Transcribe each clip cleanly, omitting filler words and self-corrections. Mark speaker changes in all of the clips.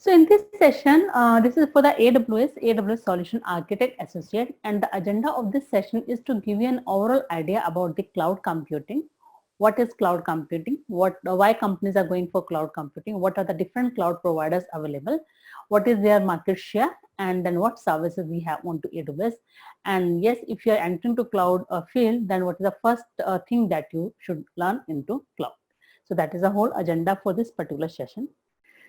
Speaker 1: So in this session, this is for the AWS Solution Architect Associate, and the agenda of this session is to give you an overall idea about the cloud computing. What is cloud computing? Why companies are going for cloud computing? What are the different cloud providers available? What is their market share? And then what services we have onto AWS? And yes, if you are entering to cloud field, then what is the first thing that you should learn into cloud? So that is the whole agenda for this particular session.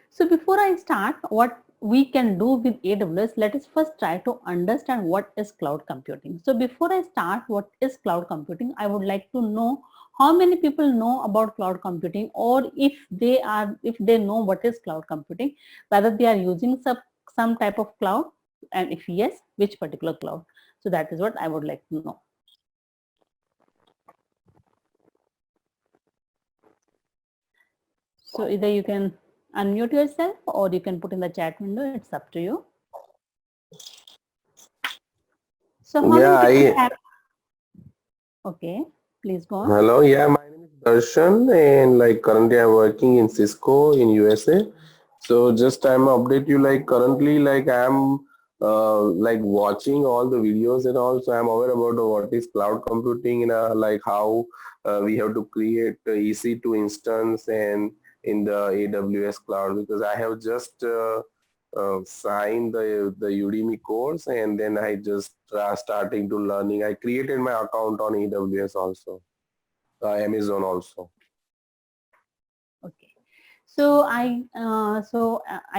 Speaker 1: So before I start what we can do with AWS, let us first try to understand what is cloud computing. So before I start what is cloud computing, I would like to know how many people know about cloud computing, or if they know what is cloud computing, whether they are using some type of cloud, and if yes, which particular cloud. So that is what I would like to know. So either you can unmute yourself or you can put in the chat window. It's up to you. So how many people have? Okay, please go on.
Speaker 2: Hello, yeah, my name is Darshan, and like currently I'm working in Cisco in USA. So just I'm update you, like currently like I'm like watching all the videos and all, so I'm aware about what is cloud computing and like how we have to create EC2 instance and in the AWS cloud, because I have just signed the Udemy course, and then I just starting to learning. I created my account on AWS also, Amazon also.
Speaker 1: Okay, so I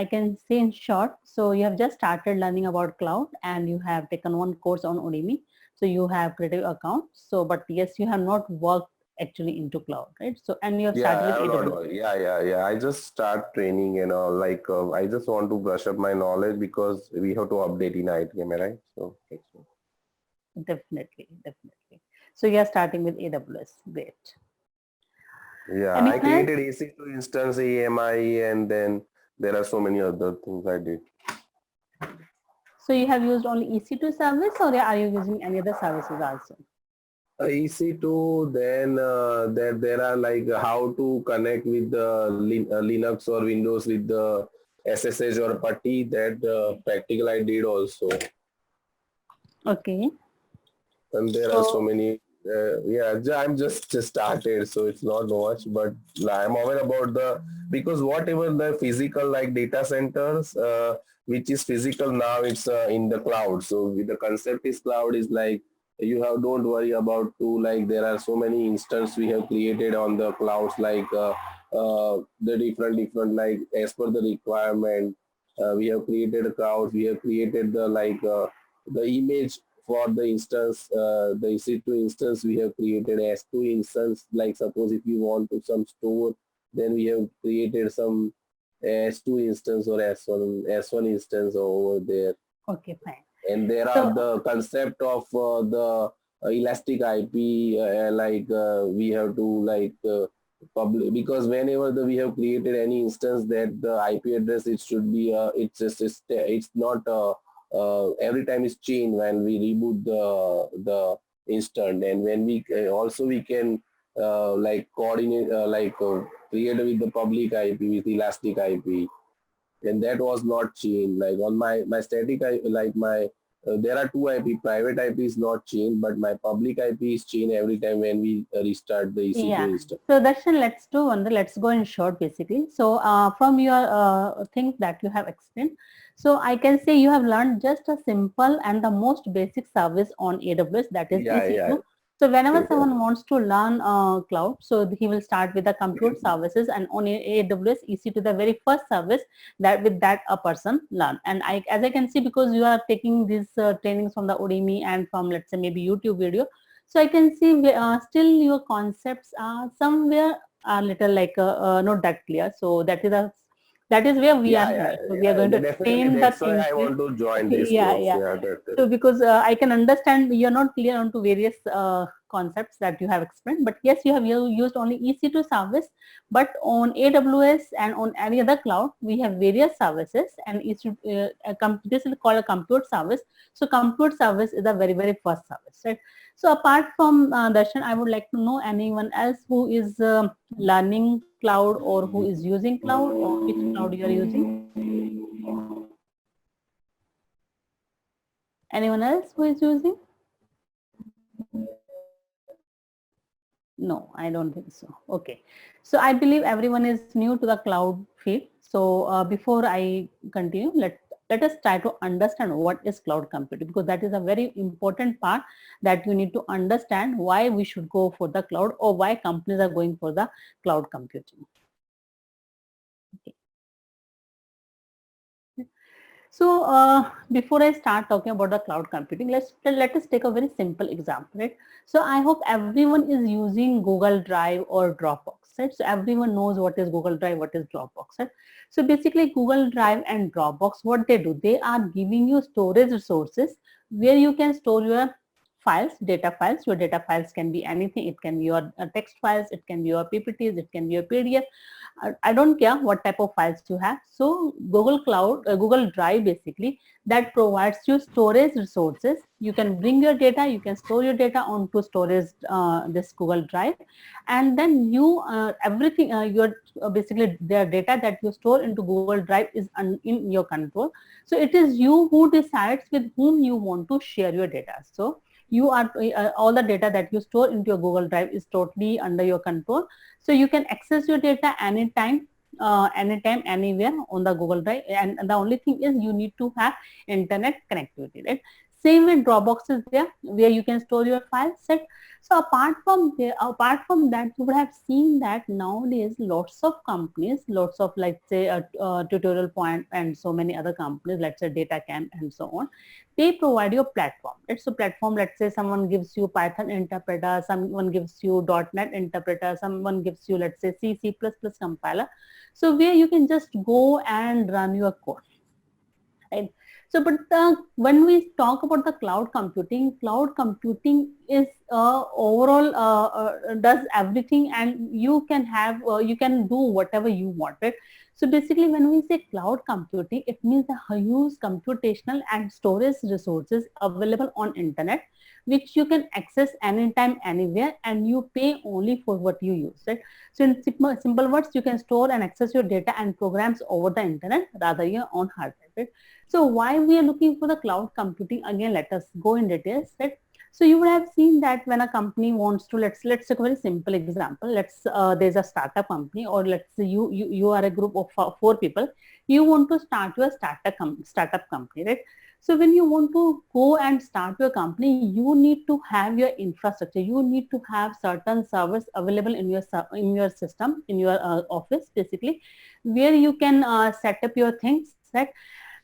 Speaker 1: can say in short. So you have just started learning about cloud, and you have taken one course on Udemy. So you have created an account. So, but yes, you have not worked actually into cloud, right? So, and you have
Speaker 2: Yeah,
Speaker 1: started with
Speaker 2: I have
Speaker 1: AWS.
Speaker 2: not. Yeah. I just start training and all. Like I just want to brush up my knowledge because we have to update in ITM, right? So that's it.
Speaker 1: Definitely, definitely. So you are starting with AWS. Great.
Speaker 2: Yeah, I
Speaker 1: Anyone else?
Speaker 2: created EC2 instance, EMI, and then there are so many other things I did.
Speaker 1: So you have used only EC2 service, or are you using any other services also?
Speaker 2: EC2, then there are like how to connect with the Linux or Windows with the SSH or PuTTY. That practical I did also.
Speaker 1: Okay.
Speaker 2: And there are so
Speaker 1: So
Speaker 2: many. I'm just started, so it's not much, but I'm aware about the, because whatever the physical like data centers, which is physical now, it's in the cloud. So with the concept is cloud is like you have don't worry about to, like there are so many instances we have created on the clouds, like the different like as per the requirement. We have created a cloud. We have created the like the image for the instance, the EC2 instance we have created S2 instance. Like suppose if you want to some store, then we have created some S2 instance or S1 instance over there.
Speaker 1: okay, fine.
Speaker 2: And there are
Speaker 1: So
Speaker 2: the concept of the elastic IP, we have to like public, because whenever we have created any instance, that the IP address, it should be it's not every time it's changed when we reboot the instant. And when we also we can like coordinate create with the public IP with elastic IP, and that was not changed. Like on my static like my there are two IP. Private IP is not changed, but my public IP is changed every time when we restart the EC2
Speaker 1: yeah.
Speaker 2: instance.
Speaker 1: So Darshan, let's do one. Let's go in short, basically. So from your things that you have explained, so I can say you have learned just a simple and the most basic service on AWS, that is
Speaker 2: Yeah.
Speaker 1: EC2. So whenever someone wants to learn cloud, so he will start with the compute services, and on AWS EC2, the very first service that with that a person learn. And as I can see, because you are taking these trainings from the Udemy and from, let's say, maybe YouTube video, so I can see still your concepts are somewhere a little like not that clear. So that is where we are here. So we are going to
Speaker 2: Definitely.
Speaker 1: explain the
Speaker 2: That's why
Speaker 1: things.
Speaker 2: I want to join this
Speaker 1: Yeah,
Speaker 2: course.
Speaker 1: yeah.
Speaker 2: Yeah,
Speaker 1: So because I can understand you're not clear onto various concepts that you have explained, but yes, you have used only EC2 service, but on AWS and on any other cloud, we have various services, and this is called a compute service. So compute service is the very first service, right? So apart from Darshan, I would like to know anyone else who is learning cloud or who is using cloud, or which cloud you are using. Anyone else who is using? No, I don't think so. Okay. So I believe everyone is new to the cloud field. So before I continue, let us try to understand what is cloud computing, because that is a very important part that you need to understand why we should go for the cloud, or why companies are going for the cloud computing. Okay. So before I start talking about the cloud computing, let us take a very simple example, right? So I hope everyone is using Google Drive or Dropbox, right? So everyone knows what is Google Drive, what is Dropbox, right? So basically Google Drive and Dropbox, what they do, they are giving you storage resources where you can store your files, data files. Your data files can be anything. It can be your text files, it can be your PPTs, it can be your PDF. I don't care what type of files you have. So Google Cloud, Google Drive basically, that provides you storage resources. You can bring your data, you can store your data onto storage, this Google Drive, and then you everything your basically the data that you store into Google Drive is in your control. So it is you who decides with whom you want to share your data. So you are all the data that you store into your Google Drive is totally under your control. So you can access your data anytime, anywhere on the Google Drive, and the only thing is you need to have internet connectivity, right? Same with Dropbox is there, where you can store your files, set. So apart from that, you would have seen that nowadays lots of companies, lots of, let's say Tutorial Point and so many other companies, let's say DataCamp and so on, they provide you a platform. It's a platform, let's say someone gives you Python interpreter, someone gives you .NET interpreter, someone gives you, let's say, C++ compiler. So where you can just go and run your code, right? So, but when we talk about the cloud computing is overall does everything, and you can have you can do whatever you want, right? So basically, when we say cloud computing, it means the huge computational and storage resources available on internet, which you can access anytime, anywhere, and you pay only for what you use, right? So in simple words, you can store and access your data and programs over the internet rather than your own hardware, right? So why we are looking for the cloud computing? Again, let us go in details, right? So you would have seen that when a company wants to, let's take a very simple example. There's a startup company, or let's say you are a group of four people. You want to start your startup company, right? So when you want to go and start your company, you need to have your infrastructure. You need to have certain servers available in your system, in your office, basically, where you can set up your things, right?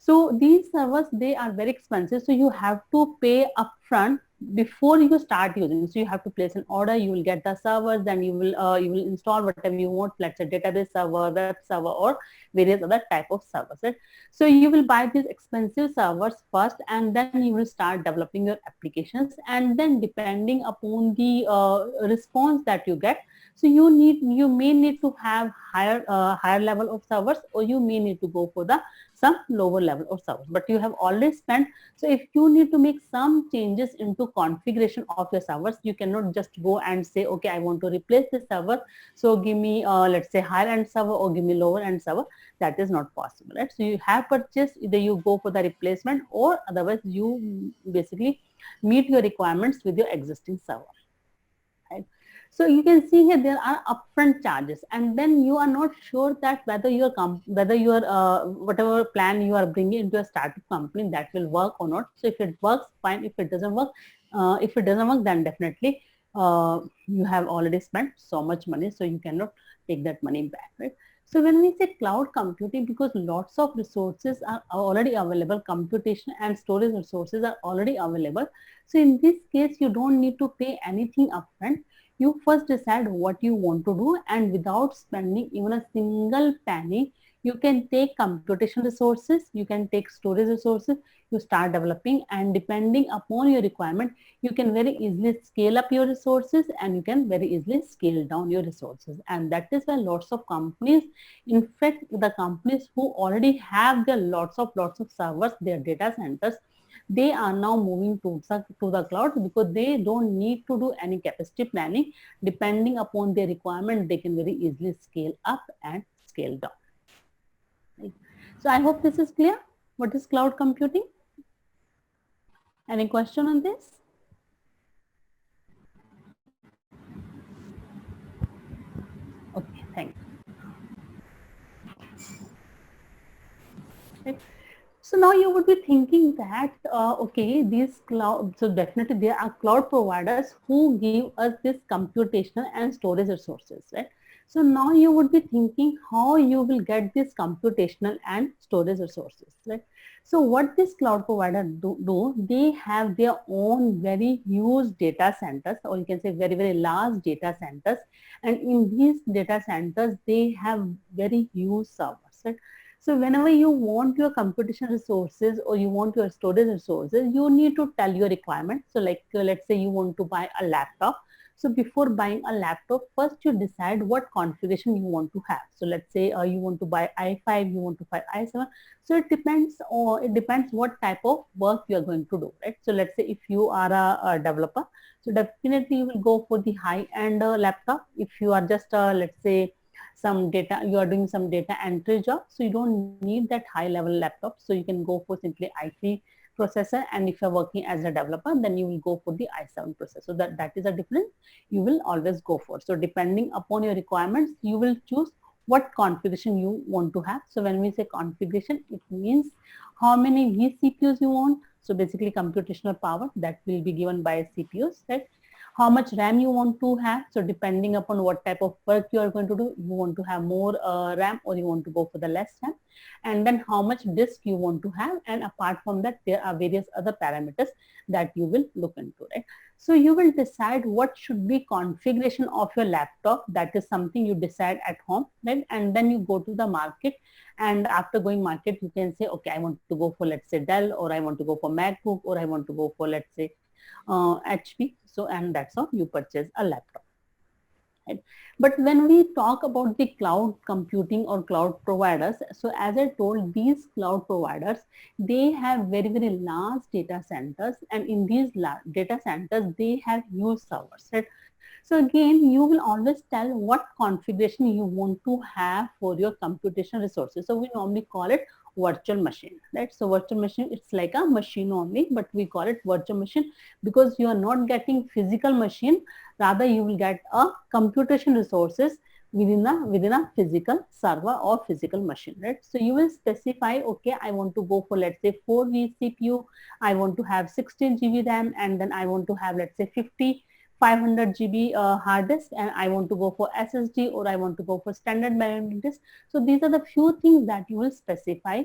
Speaker 1: So these servers, they are very expensive. So you have to pay upfront before you start using. So you have to place an order, you will get the servers, then you will install whatever you want, let's say database server, web server, or various other type of servers, right? So you will buy these expensive servers first, and then you will start developing your applications, and then depending upon the response that you get, so you may need to have higher level of servers, or you may need to go for the some lower level of servers, but you have already spent. So if you need to make some changes into configuration of your servers, you cannot just go and say, okay, I want to replace this server, so give me let's say higher end server, or give me lower end server. That is not possible, right? So you have purchased, either you go for the replacement, or otherwise you basically meet your requirements with your existing server, right? So you can see here there are upfront charges, and then you are not sure that whether your whatever plan you are bringing into a startup company, that will work or not. So if it works, fine. If it doesn't work, then definitely you have already spent so much money, so you cannot take that money back, right? So when we say cloud computing, because lots of resources are already available, computation and storage resources are already available. So in this case, you don't need to pay anything upfront. You first decide what you want to do, and without spending even a single penny, you can take computation resources, you can take storage resources, you start developing, and depending upon your requirement, you can very easily scale up your resources, and you can very easily scale down your resources. And that is why lots of companies, in fact, the companies who already have their lots of servers, their data centers, they are now moving to the cloud, because they don't need to do any capacity planning. Depending upon their requirement, they can very easily scale up and scale down. Right. So I hope this is clear. What is cloud computing? Any question on this? Okay, thanks. Right. So now you would be thinking that, okay, these cloud, so definitely there are cloud providers who give us this computational and storage resources, right? So now you would be thinking how you will get this computational and storage resources, right? So what this cloud provider do, they have their own very huge data centers, or you can say very, very large data centers. And in these data centers, they have very huge servers, right? So whenever you want your computation resources or you want your storage resources, you need to tell your requirements. So like let's say you want to buy a laptop. So before buying a laptop, first you decide what configuration you want to have. So let's say you want to buy i5, you want to buy i7. So it depends what type of work you are going to do, right? So let's say if you are a developer, so definitely you will go for the high-end laptop. If you are just let's say some data, you are doing some data entry job, so you don't need that high level laptop, so you can go for simply i3 processor. And if you're working as a developer, then you will go for the i7 processor. So that is a difference you will always go for. So depending upon your requirements, you will choose what configuration you want to have. So when we say configuration, it means how many vCPUs you want. So basically computational power that will be given by CPUs, right? How much RAM you want to have. So depending upon what type of work you are going to do, you want to have more RAM or you want to go for the less RAM. And then how much disk you want to have. And apart from that, there are various other parameters that you will look into, right? So you will decide what should be configuration of your laptop. That is something you decide at home, right? And then you go to the market. And after going market, you can say, okay, I want to go for, let's say, Dell, or I want to go for MacBook, or I want to go for, let's say, HP. So, and that's how you purchase a laptop. Right? But when we talk about the cloud computing or cloud providers, so as I told, these cloud providers, they have very, very large data centers, and in these data centers, they have huge servers, right? So again, you will always tell what configuration you want to have for your computation resources. So we normally call it virtual machine, right? So virtual machine, it's like a machine only, but we call it virtual machine because you are not getting physical machine, rather you will get a computation resources within a physical server or physical machine, right? So you will specify, okay, I want to go for, let's say, 4 vCPU, I want to have 16 GB RAM, and then I want to have, let's say, 500 GB hard disk, and I want to go for SSD, or I want to go for standard magnetic disk. So these are the few things that you will specify.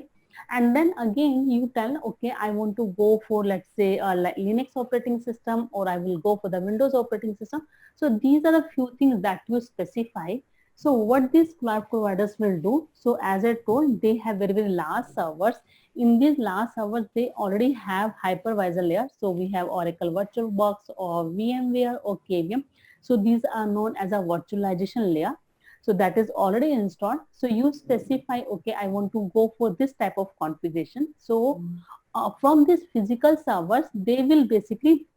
Speaker 1: And then again, you tell, okay, I want to go for, let's say, like Linux operating system, or I will go for the Windows operating system. So these are the few things that you specify. So what these cloud providers will do, so as I told, they have very, very large servers. In these large servers, they already have hypervisor layer. So we have Oracle VirtualBox or VMware or KVM. So these are known as a virtualization layer. So that is already installed. So you specify, okay, I want to go for this type of configuration. So from these physical servers, they will basically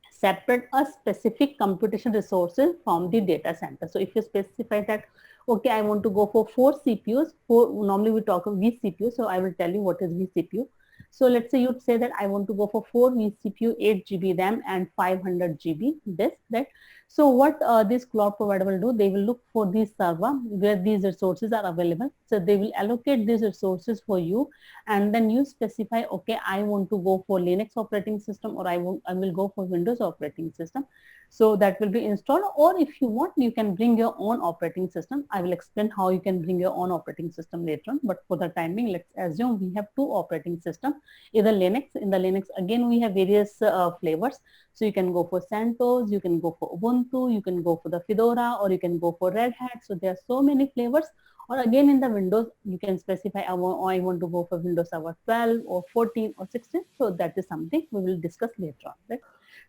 Speaker 1: separate a specific computation resources from the data center. So if you specify that, okay, I want to go for 4 CPUs, normally we talk of vCPU, so I will tell you what is vCPU. So let's say you'd say that I want to go for 4 vCPU, 8 GB RAM and 500 GB disk, right? So what this cloud provider will do, they will look for this server where these resources are available. So they will allocate these resources for you, and then you specify, okay, I want to go for Linux operating system, or I will go for Windows operating system. So that will be installed, or if you want, you can bring your own operating system. I will explain how you can bring your own operating system later on, but for the time being, let's assume we have 2 operating systems, either Linux. In the Linux, again, we have various flavors. So you can go for CentOS, you can go for Ubuntu, you can go for the Fedora, or you can go for Red Hat. So there are so many flavors. Or again, in the Windows, you can specify, I want to go for Windows Server 12 or 14 or 16. So that is something we will discuss later on, right?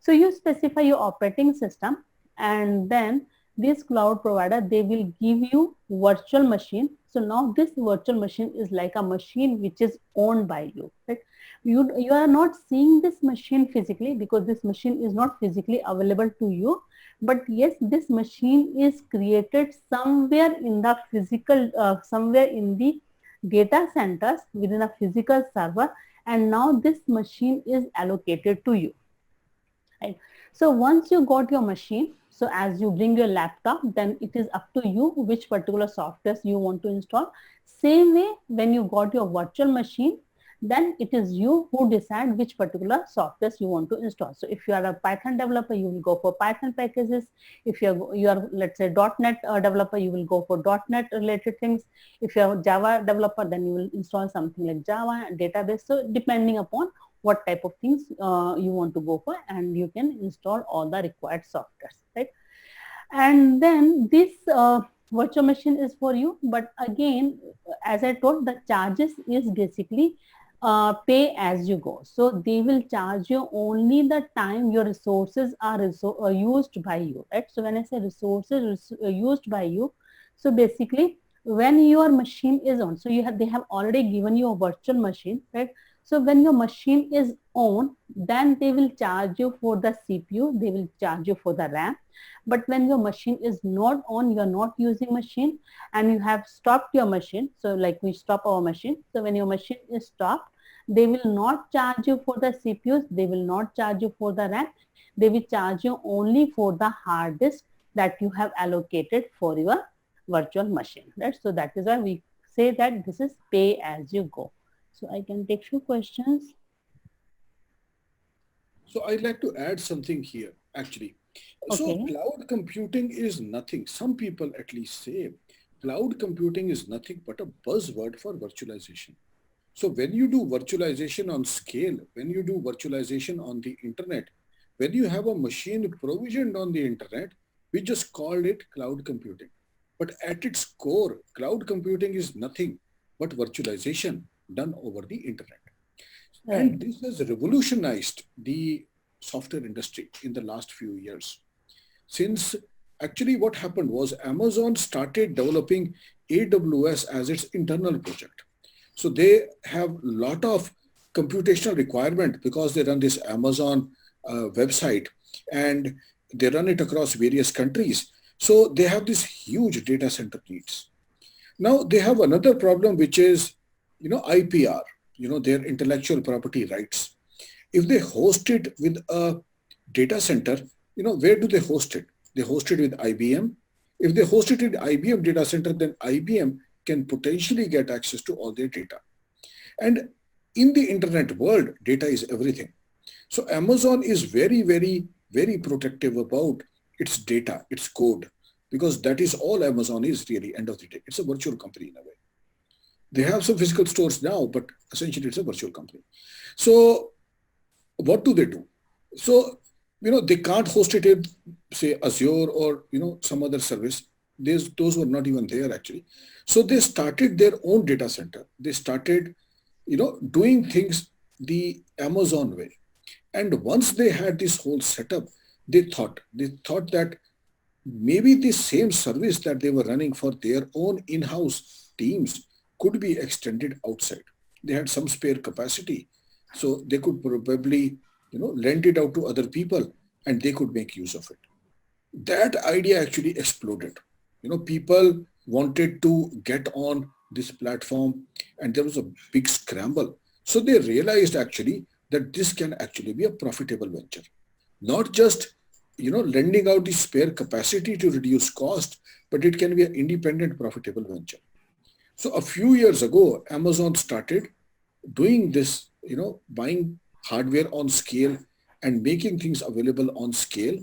Speaker 1: So you specify your operating system, and then this cloud provider, they will give you virtual machine. So now this virtual machine is like a machine which is owned by you, right? You are not seeing this machine physically because this machine is not physically available to you. But yes, this machine is created somewhere in the physical, somewhere in the data centers within a physical server, and now this machine is allocated to you, right? So once you got your machine, so as you bring your laptop, then it is up to you which particular software you want to install. Same way, when you got your virtual machine, then it is you who decide which particular software you want to install. So if you are a Python developer, you will go for Python packages. If you are let's say .NET developer, you will go for .NET related things. If you are Java developer, then you will install something like Java database. So depending upon what type of things you want to go for, and you can install all the required softwares, right? And then this virtual machine is for you, but again, as I told, the charges is basically pay as you go. So they will charge you only the time your resources are used by you, right? So when I say resources used by you, so basically when your machine is on, so they have already given you a virtual machine, right? So when your machine is on, then they will charge you for the CPU, they will charge you for the RAM. But when your machine is not on, you are not using machine, and you have stopped your machine, so like we stop our machine, so when your machine is stopped, they will not charge you for the CPUs, they will not charge you for the RAM, they will charge you only for the hard disk that you have allocated for your virtual machine, right? So that is why we say that this is pay as you go. So I can take few questions.
Speaker 3: So I'd like to add something here, actually. So
Speaker 1: Okay.
Speaker 3: cloud computing is nothing. Some people at least say cloud computing is nothing but a buzzword for virtualization. So when you do virtualization on scale, when you do virtualization on the internet, when you have a machine provisioned on the internet, we just called it cloud computing. But at its core, cloud computing is nothing but virtualization done over the internet.
Speaker 1: Right.
Speaker 3: And this has revolutionized the software industry in the last few years. Since actually what happened was Amazon started developing AWS as its internal project. So they have a lot of computational requirement because they run this Amazon website, and they run it across various countries. So they have this huge data center needs. Now they have another problem, which is, IPR, their intellectual property rights. If they host it with a data center, where do they host it? They host it with IBM. If they host it in IBM data center, then IBM can potentially get access to all their data. And in the internet world, data is everything. So Amazon is very, very, very protective about its data, its code, because that is all Amazon is really, end of the day. It's a virtual company in a way. They have some physical stores now, but essentially it's a virtual company. So what do they do? So, they can't host it in, say, Azure or, some other service. Those were not even there actually. So they started their own data center. They started, doing things the Amazon way. And once they had this whole setup, they thought that maybe the same service that they were running for their own in-house teams could be extended outside. They had some spare capacity, so they could probably, lend it out to other people, and they could make use of it. That idea actually exploded. People wanted to get on this platform, and there was a big scramble. So they realized actually that this can actually be a profitable venture, not just, lending out the spare capacity to reduce cost, but it can be an independent profitable venture. So a few years ago, Amazon started doing this, buying hardware on scale and making things available on scale.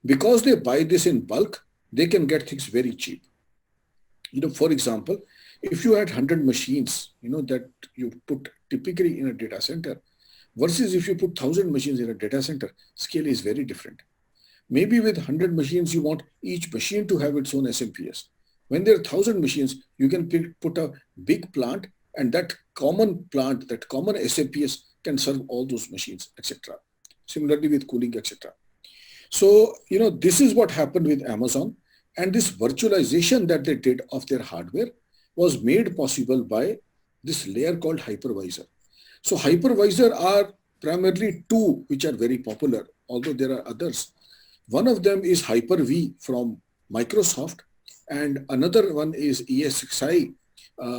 Speaker 3: Because they buy this in bulk, they can get things very cheap. For example, if you had 100 machines, that you put typically in a data center, versus if you put 1,000 machines in a data center, scale is very different. Maybe with 100 machines, you want each machine to have its own SMPS. When there are 1,000 machines, you can put a big plant, and that common plant, that common SMPS can serve all those machines, etc. Similarly with cooling, etc. So, this is what happened with Amazon. And this virtualization that they did of their hardware was made possible by this layer called hypervisor. So hypervisor are primarily two which are very popular, although there are others. One of them is Hyper-V from Microsoft, and another one is ESXi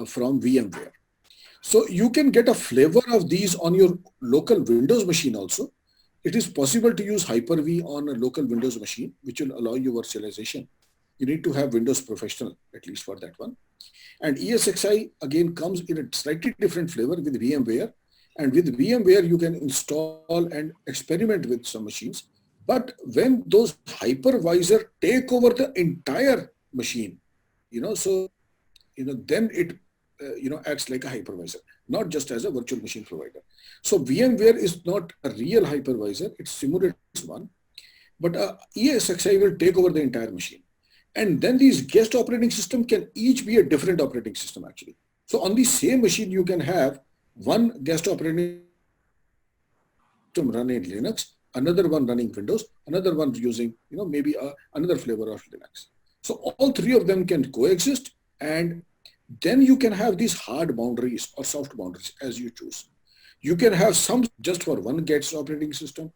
Speaker 3: from VMware. So you can get a flavor of these on your local Windows machine also. It is possible to use Hyper-V on a local Windows machine, which will allow you virtualization. You need to have Windows Professional, at least for that one. And ESXi again comes in a slightly different flavor with VMware. And with VMware, you can install and experiment with some machines. But when those hypervisor take over the entire machine, so then it acts like a hypervisor, not just as a virtual machine provider. So VMware is not a real hypervisor; it simulates one, but ESXi will take over the entire machine. And then these guest operating system can each be a different operating system actually. So on the same machine, you can have one guest operating system running Linux, another one running Windows, another one using, maybe another flavor of Linux. So all three of them can coexist, and then you can have these hard boundaries or soft boundaries as you choose. You can have some just for one guest operating system.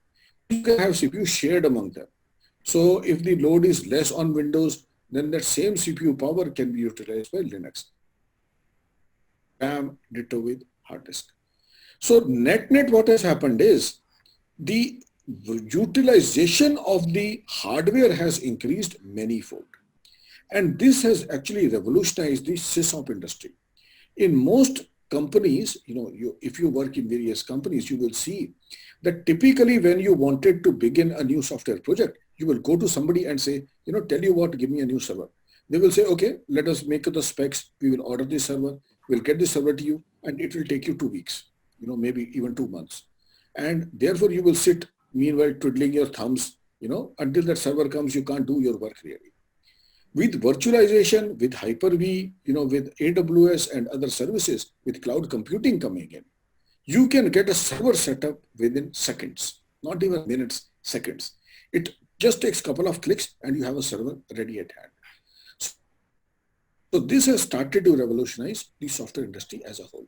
Speaker 3: You can have CPU shared among them. So if the load is less on Windows, then that same CPU power can be utilized by Linux. RAM, ditto with hard disk. So net what has happened is the utilization of the hardware has increased manyfold. And this has actually revolutionized the SysOp industry. In most companies, if you work in various companies, you will see that typically when you wanted to begin a new software project, you will go to somebody and say, tell you what, give me a new server. They will say, okay, let us make the specs. We will order the server. We'll get the server to you, and it will take you 2 weeks, maybe even 2 months. And therefore you will sit meanwhile twiddling your thumbs, until that server comes, you can't do your work really. With virtualization, with Hyper-V, with AWS and other services, with cloud computing coming in, you can get a server setup within seconds, not even minutes, seconds. It just takes a couple of clicks and you have a server ready at hand. So this has started to revolutionize the software industry as a whole.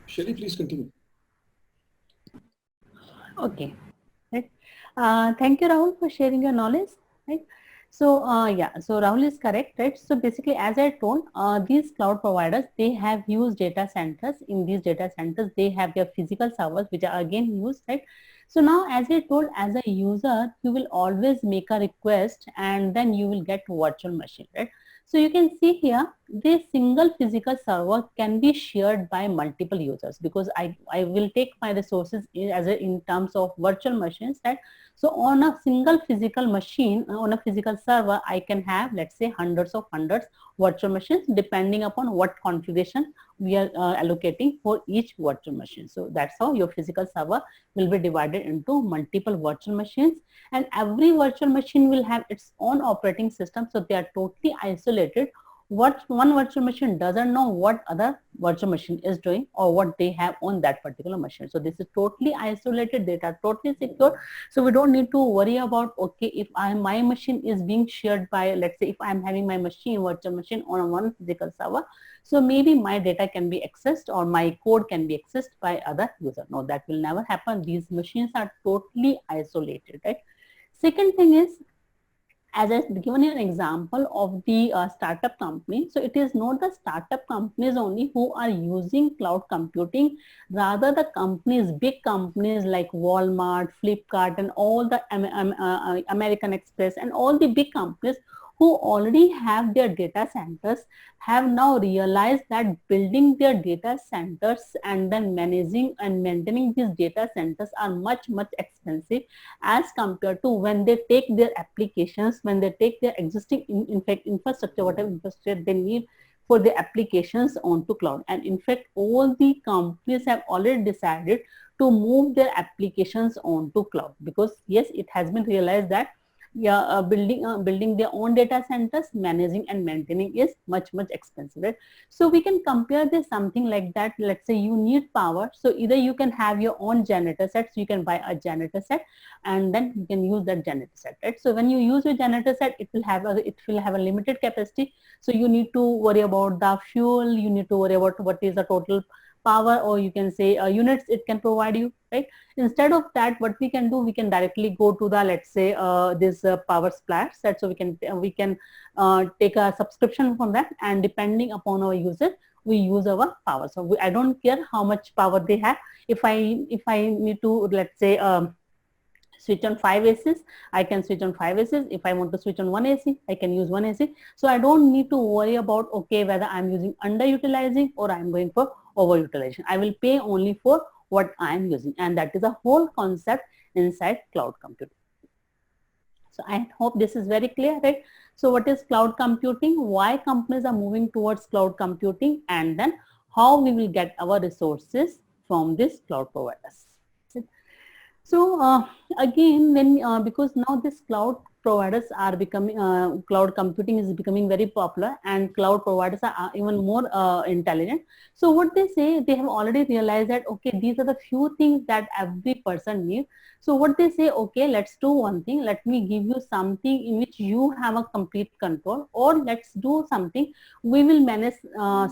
Speaker 3: Shelly, please continue.
Speaker 1: Okay. Right. Thank you, Rahul, for sharing your knowledge. Right. So so Rahul is correct, right? So basically, as I told, these cloud providers, they have used data centers. In these data centers, they have their physical servers, which are again used, right? So now, as I told, as a user, you will always make a request and then you will get virtual machine, right? So you can see here, this single physical server can be shared by multiple users, because I will take my resources in terms of virtual machines, right? So on a single physical machine, on a physical server, I can have, let's say, hundreds virtual machines, depending upon what configuration we are allocating for each virtual machine. So that's how your physical server will be divided into multiple virtual machines, and every virtual machine will have its own operating system. So they are totally isolated. What one virtual machine doesn't know what other virtual machine is doing or what they have on that particular machine. So this is totally isolated, data totally secure. So we don't need to worry about, okay, if my machine is being shared by, let's say, if I'm having my virtual machine on one physical server, so maybe my data can be accessed or my code can be accessed by other user. No, that will never happen. These machines are totally isolated, right? Second thing is, as I've given you an example of the startup company. So it is not the startup companies only who are using cloud computing, rather the companies, big companies like Walmart, Flipkart, and all the American Express and all the big companies who already have their data centers have now realized that building their data centers and then managing and maintaining these data centers are much expensive as compared to when they take their applications, when they take their existing infrastructure, whatever infrastructure they need for the applications onto cloud. And in fact, all the companies have already decided to move their applications onto cloud, because yes, it has been realized that building their own data centers, managing and maintaining is much expensive, right? So we can compare this something like that. Let's say you need power, so either you can have your own generator set, so you can buy a generator set and then you can use that generator set, right? So when you use your generator set, it will have a limited capacity, so you need to worry about the fuel, you need to worry about what is the total power, or you can say units it can provide you, right? Instead of that, what we can do, we can directly go to the, let's say, this power supply set. So we can take a subscription from that, and depending upon our usage, we use our power. So I don't care how much power they have. If I need to, let's say, switch on 5 ACs, I can switch on 5 ACs. If I want to switch on 1 AC, I can use 1 AC. So I don't need to worry about, okay, whether I'm using underutilizing or I'm going for overutilization. I will pay only for what I'm using, and that is a whole concept inside cloud computing. So I hope this is very clear, right? So what is cloud computing? Why companies are moving towards cloud computing, and then how we will get our resources from these cloud providers. So again, when because now this cloud providers are becoming, cloud computing is becoming very popular, and cloud providers are even more intelligent. So what they say, they have already realized that, okay, these are the few things that every person needs. So what they say, okay, let's do one thing. Let me give you something in which you have a complete control, or let's do something. We will manage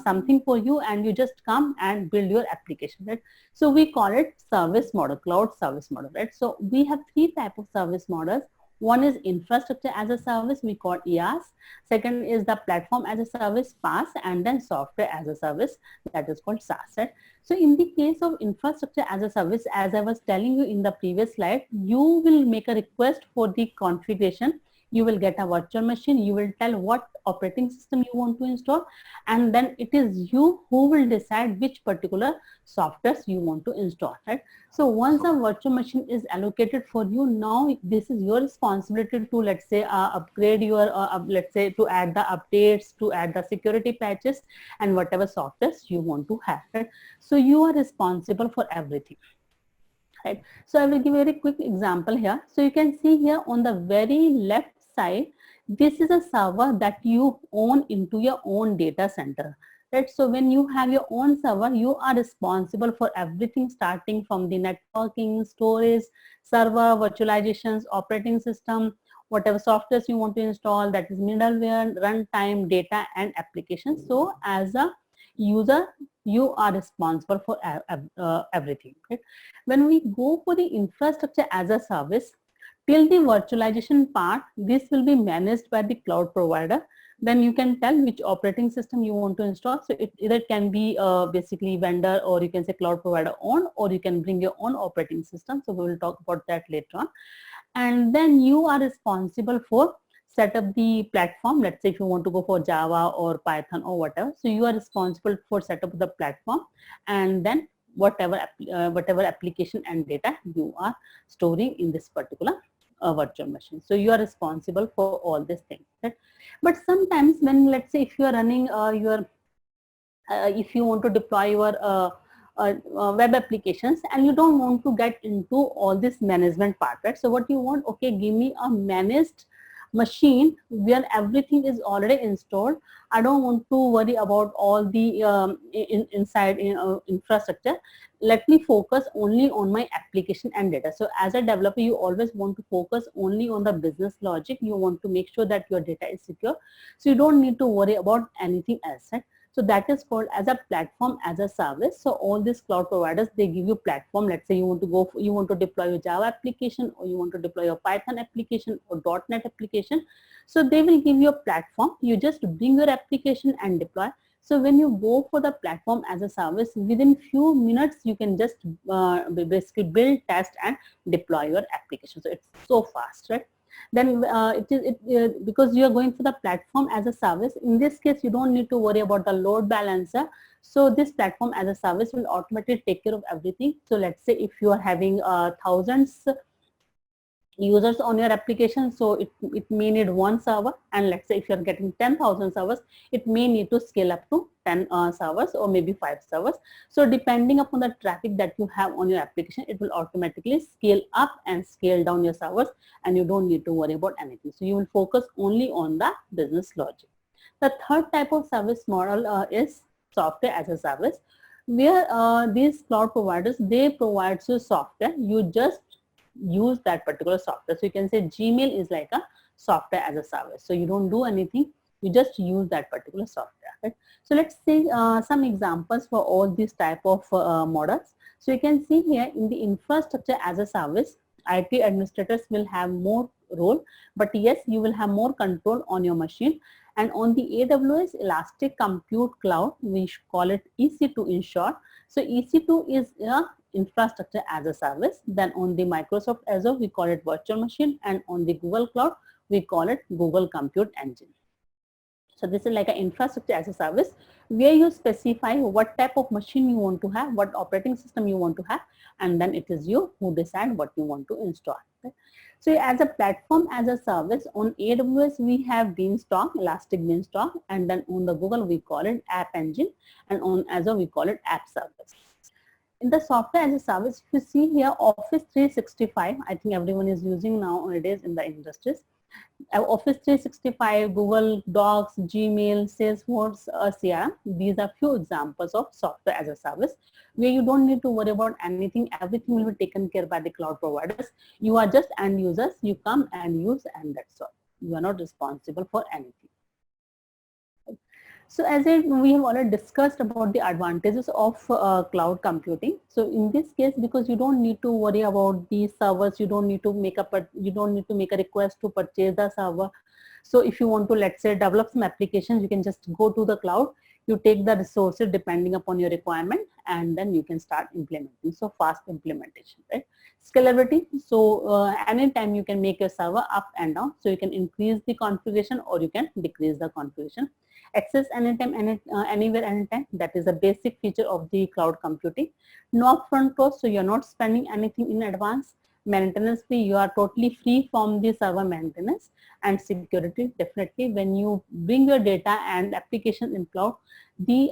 Speaker 1: something for you, and you just come and build your application, right? So we call it service model, cloud service model, right? So we have 3 types of service models. One is infrastructure as a service, we call IaaS. Second is the platform as a service, PaaS, and then software as a service, that is called SaaS, right? So in the case of infrastructure as a service, as I was telling you in the previous slide, you will make a request for the configuration. You will get a virtual machine. You will tell what operating system you want to install, and then it is you who will decide which particular softwares you want to install, right? So once a virtual machine is allocated for you, now this is your responsibility to, let's say, upgrade your, let's say, to add the updates, to add the security patches, and whatever softwares you want to have, right? So you are responsible for everything, right? So I will give a very quick example here. So you can see here on the very left side, this is a server that you own into your own data center, right? So when you have your own server, you are responsible for everything, starting from the networking, storage, server, virtualizations, operating system, whatever softwares you want to install, that is middleware, runtime, data, and applications. So as a user, you are responsible for everything, right? When we go for the infrastructure as a service, till the virtualization part, this will be managed by the cloud provider. Then you can tell which operating system you want to install. So it either can be basically vendor, or you can say cloud provider own, or you can bring your own operating system. So we will talk about that later on. And then you are responsible for set up the platform. Let's say if you want to go for Java or Python or whatever, so you are responsible for set up the platform, and then whatever application and data you are storing in this particular virtual machine. So you are responsible for all these things, right? But sometimes when, let's say, if you are running if you want to deploy your web applications, and you don't want to get into all this management part, right? So what you want, okay, give me a managed machine where everything is already installed. I don't want to worry about all the inside infrastructure. Let me focus only on my application and data. So as a developer, you always want to focus only on the business logic. You want to make sure that your data is secure. So you don't need to worry about anything else, right? So that is called as a platform as a service. So all these cloud providers, they give you platform. Let's say you want to deploy your Java application, or you want to deploy your Python application or .NET application. So they will give you a platform. You just bring your application and deploy. So when you go for the platform as a service, within few minutes, you can just basically build, test, and deploy your application. So it's so fast, right? Then because you are going for the platform as a service, in this case, you don't need to worry about the load balancer. So this platform as a service will automatically take care of everything. So let's say if you are having thousands users on your application, so it may need one server, and let's say if you're getting 10,000 servers, it may need to scale up to 10 servers, or maybe 5 servers. So depending upon the traffic that you have on your application, it will automatically scale up and scale down your servers, and you don't need to worry about anything. So you will focus only on the business logic. The third type of service model is software as a service, where these cloud providers, they provide you software. You just use that particular software. So you can say Gmail is like a software as a service. So you don't do anything. You just use that particular software, right? So let's see some examples for all these type of models. So you can see here in the infrastructure as a service, IT administrators will have more role, but yes, you will have more control on your machine. And on the AWS Elastic Compute Cloud, we call it EC2 in short. So EC2 is a infrastructure as a service. Then on the Microsoft Azure, we call it virtual machine, and on the Google Cloud, we call it Google Compute Engine. So this is like an infrastructure as a service where you specify what type of machine you want to have, what operating system you want to have, and then it is you who decide what you want to install. Okay? So as a platform as a service, on AWS we have Beanstalk, Elastic Beanstalk, and then on the Google we call it App Engine, and on Azure we call it App Service. In the software as a service, if you see here Office 365, I think everyone is using nowadays in the industries. Office 365, Google Docs, Gmail, Salesforce, CRM. These are few examples of software as a service where you don't need to worry about anything. Everything will be taken care by the cloud providers. You are just end users. You come and use, and that's all. You are not responsible for anything. So as we have already discussed about the advantages of cloud computing. So in this case, because you don't need to worry about the servers, you don't need to make a request to purchase the server. So if you want to, let's say, develop some applications, you can just go to the cloud. You take the resources depending upon your requirement, and then you can start implementing. So fast implementation, right? Scalability. So anytime you can make your server up and down. So you can increase the configuration or you can decrease the configuration. Access anytime, anywhere, anytime. That is a basic feature of the cloud computing. No upfront cost, so you're not spending anything in advance. Maintenance free, you are totally free from the server maintenance. And security, definitely when you bring your data and applications in cloud, these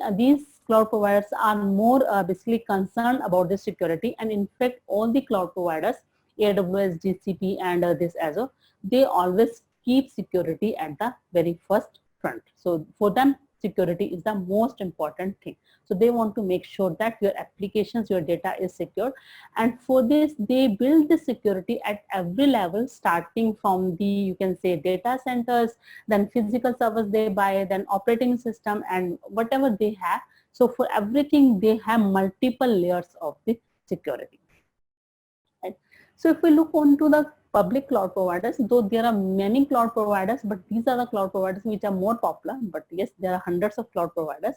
Speaker 1: cloud providers are more basically concerned about the security. And in fact, all the cloud providers, AWS, GCP, and this Azure, they always keep security at the very first front. So for them, security is the most important thing. So they want to make sure that your applications, your data is secure. And for this, they build the security at every level, starting from the, you can say, data centers, then physical servers they buy, then operating system, and whatever they have. So for everything, they have multiple layers of the security. Right? So if we look onto the public cloud providers, though there are many cloud providers, but these are the cloud providers which are more popular. But yes, there are hundreds of cloud providers.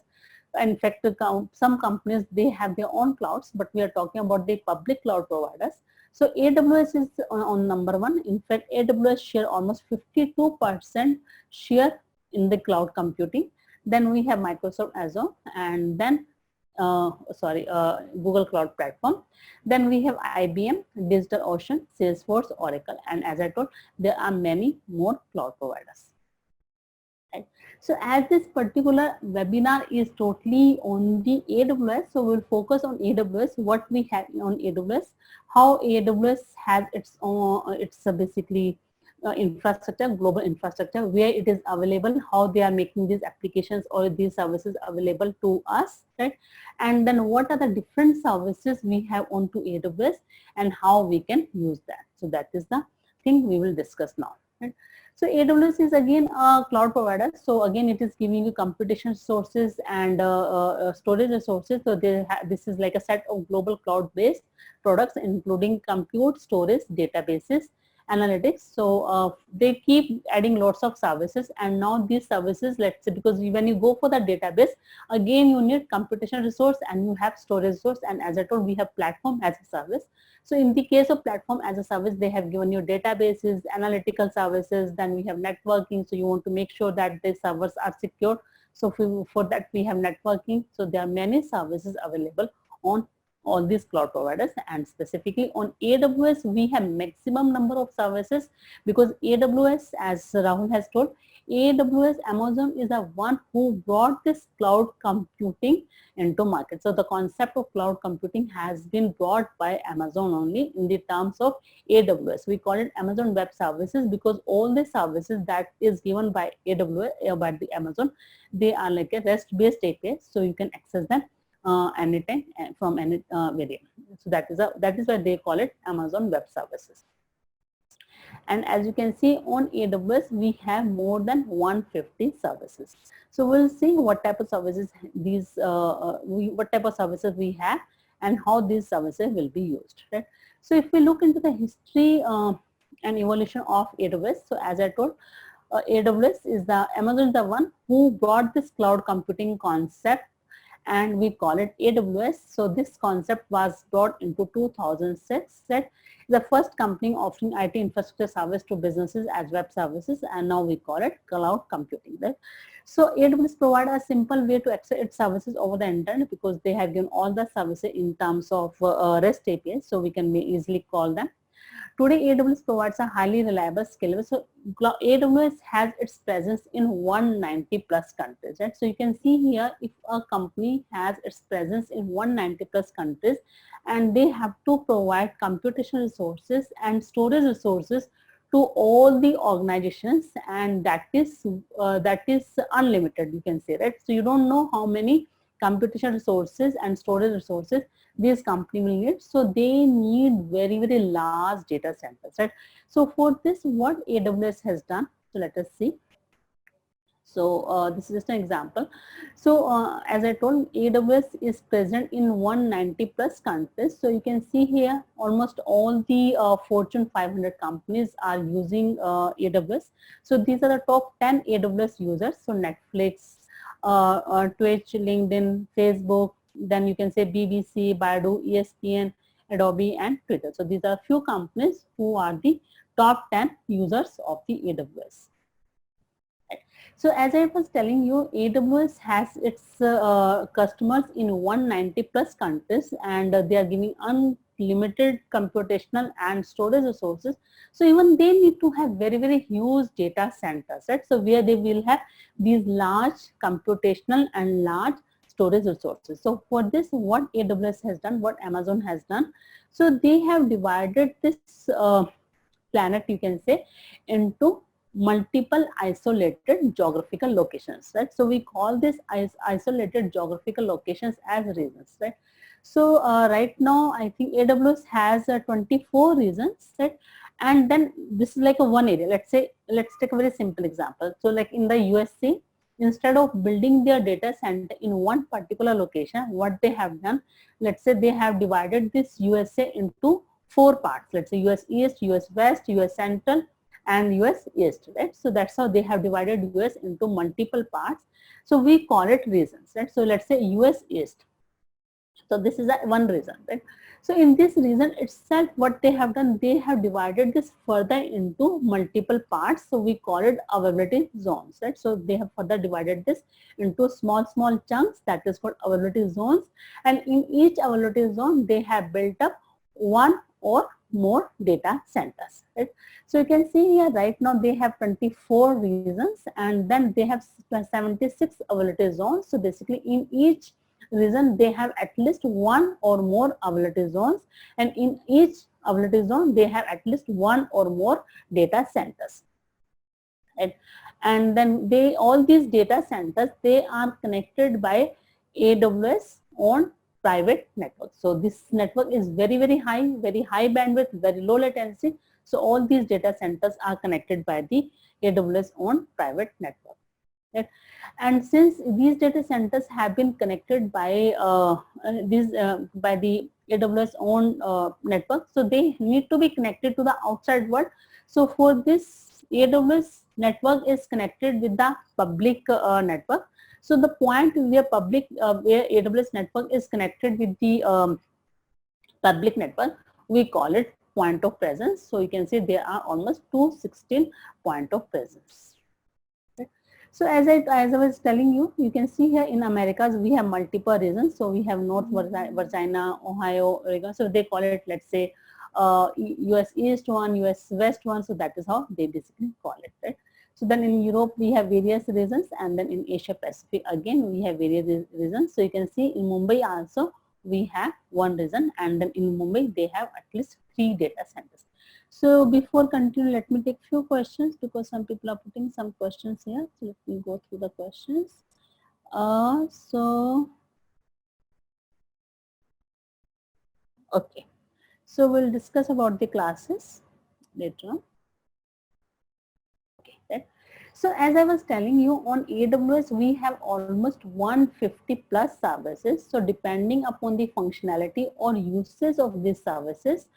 Speaker 1: In fact, some companies, they have their own clouds, but we are talking about the public cloud providers. So AWS is on number one. In fact, AWS share almost 52% share in the cloud computing. Then we have Microsoft Azure, and then Google Cloud Platform. Then we have IBM, DigitalOcean, Salesforce, Oracle, and as I told, there are many more cloud providers. Right. So as this particular webinar is totally on the AWS, so we'll focus on AWS, what we have on AWS, how AWS has its own, basically infrastructure, global infrastructure, where it is available, how they are making these applications or these services available to us, right? And then what are the different services we have onto AWS and how we can use that. So that is the thing we will discuss now, right? So AWS is again a cloud provider. So again, it is giving you computation resources and storage resources. So this is like a set of global cloud-based products, including compute, storage, databases, analytics. So they keep adding lots of services, and now these services, let's say, because when you go for the database, again you need computation resource and you have storage resource, and as I told, we have platform as a service. So in the case of platform as a service, they have given you databases, analytical services, then we have networking. So you want to make sure that the servers are secure. So for that we have networking. So there are many services available on all these cloud providers, and specifically on AWS, we have maximum number of services, because AWS, as Rahul has told, AWS, Amazon is the one who brought this cloud computing into market. So the concept of cloud computing has been brought by Amazon only in the terms of AWS. We call it Amazon Web Services because all the services that is given by AWS, by the Amazon, they are like a REST-based API, so you can access them anytime from any variant. So that is why they call it Amazon Web Services. And as you can see on AWS, we have more than 150 services. So we'll see what type of services what type of services we have and how these services will be used, right? So if we look into the history and evolution of AWS, so as I told, AWS is Amazon is the one who brought this cloud computing concept, and we call it AWS. So this concept was brought into 2006. That the first company offering IT infrastructure service to businesses as web services, and now we call it cloud computing. Right? So AWS provide a simple way to access its services over the internet because they have given all the services in terms of REST APIs, so we can easily call them. Today, AWS provides a highly reliable, scalable. So AWS has its presence in 190 plus countries, right? So you can see here, if a company has its presence in 190 plus countries, and they have to provide computational resources and storage resources to all the organizations, and that is unlimited, you can say, right? So you don't know how many computational resources and storage resources this company will need. So they need very, very large data centers, right? So for this, what AWS has done, so let us see. So this is just an example. So as I told, AWS is present in 190 plus countries. So you can see here almost all the Fortune 500 companies are using AWS. So these are the top 10 AWS users. So Netflix, Twitch, LinkedIn, Facebook, then you can say BBC, Baidu, ESPN, Adobe, and Twitter. So these are few companies who are the top 10 users of the AWS. So as I was telling you, AWS has its customers in 190 plus countries, and they are giving unlimited computational and storage resources. So even they need to have very, very huge data centers, right? So where they will have these large computational and large storage resources. So for this, what AWS has done, what Amazon has done, so they have divided this planet, you can say, into multiple isolated geographical locations, right? So we call this isolated geographical locations as regions, right? So right now, I think AWS has 24 regions, right? And then this is like a one area. Let's say, let's take a very simple example. So like in the USA, instead of building their data center in one particular location, what they have done, let's say they have divided this USA into 4 parts. Let's say US East, US West, US Central, and US East, right? So that's how they have divided US into multiple parts. So we call it regions, right? So let's say US East. So this is one region, right? So in this region itself, what they have done, they have divided this further into multiple parts. So we call it availability zones, right? So they have further divided this into small chunks, that is called availability zones. And in each availability zone, they have built up one or more data centers, right? So you can see here right now they have 24 regions, and then they have 76 availability zones. So basically in each region they have at least one or more availability zones, and in each availability zone they have at least one or more data centers, right? And then all these data centers, they are connected by AWS on private network. So this network is very, very high bandwidth, very low latency. So all these data centers are connected by the AWS on private network, right? And since these data centers have been connected by by the AWS own network, so they need to be connected to the outside world. So for this, AWS network is connected with the public network. So the point where where AWS network is connected with the public network, we call it point of presence. So you can see there are almost 216 point of presence. So as I was telling you, you can see here in Americas we have multiple regions. So we have North Virginia, Ohio, Oregon. So they call it, let's say, US East one, US West one. So that is how they basically call it, right? So then in Europe we have various regions, and then in Asia Pacific again we have various regions. So you can see in Mumbai also we have one region, and then in Mumbai they have at least 3 data centers. So before continue, let me take few questions because some people are putting some questions here. So let me go through the questions. Okay. So we'll discuss about the classes later on. So as I was telling you, on AWS, we have almost 150 plus services. So depending upon the functionality or uses of these services,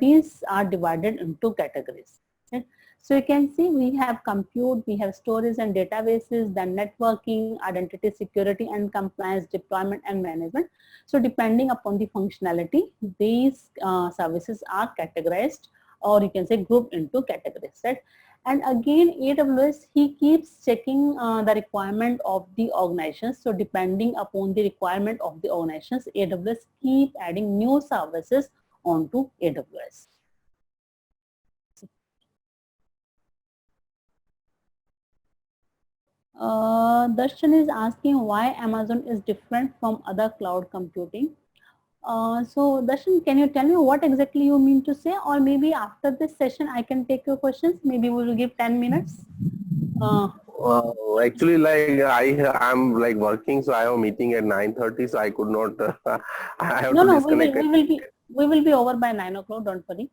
Speaker 1: these are divided into categories. Right? So you can see we have compute, we have storage and databases, then networking, identity security and compliance, deployment and management. So depending upon the functionality, these services are categorized, or you can say grouped into categories, right? And again, AWS, he keeps checking the requirement of the organizations. So depending upon the requirement of the organizations, AWS keep adding new services onto AWS. Darshan is asking why Amazon is different from other cloud computing. So Darshan, can you tell me what exactly you mean to say, or maybe after this session I can take your questions. Maybe we will give 10 minutes.
Speaker 2: Actually, like I'm like working, so I have a meeting at 9:30, so I could not. I have
Speaker 1: No,
Speaker 2: to
Speaker 1: no,
Speaker 2: disconnect it.
Speaker 1: we will be over by 9 o'clock. Don't worry.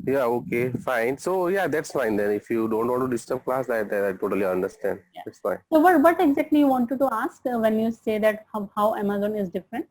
Speaker 2: Yeah, okay, fine. So yeah, that's fine then. If you don't want to disturb class, I totally understand.
Speaker 1: Yeah.
Speaker 2: It's fine.
Speaker 1: So what exactly you wanted to ask when you say that how Amazon is different?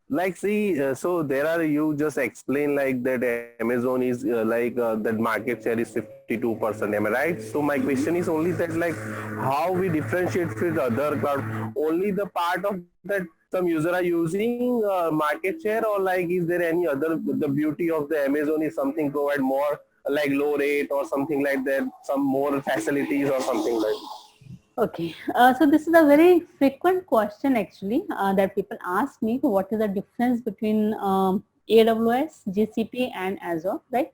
Speaker 2: Like, see, so there are, you just explain like that Amazon is that market share is 52%. Am I right? So my question is only that, like, how we differentiate with other cloud? Only the part of that some user are using market share, or like is there any other, the beauty of the Amazon is something provide more like low rate or something like that, some more facilities or something like that?
Speaker 1: Okay, so this is a very frequent question actually that people ask me. What is the difference between AWS, GCP, and Azure, right?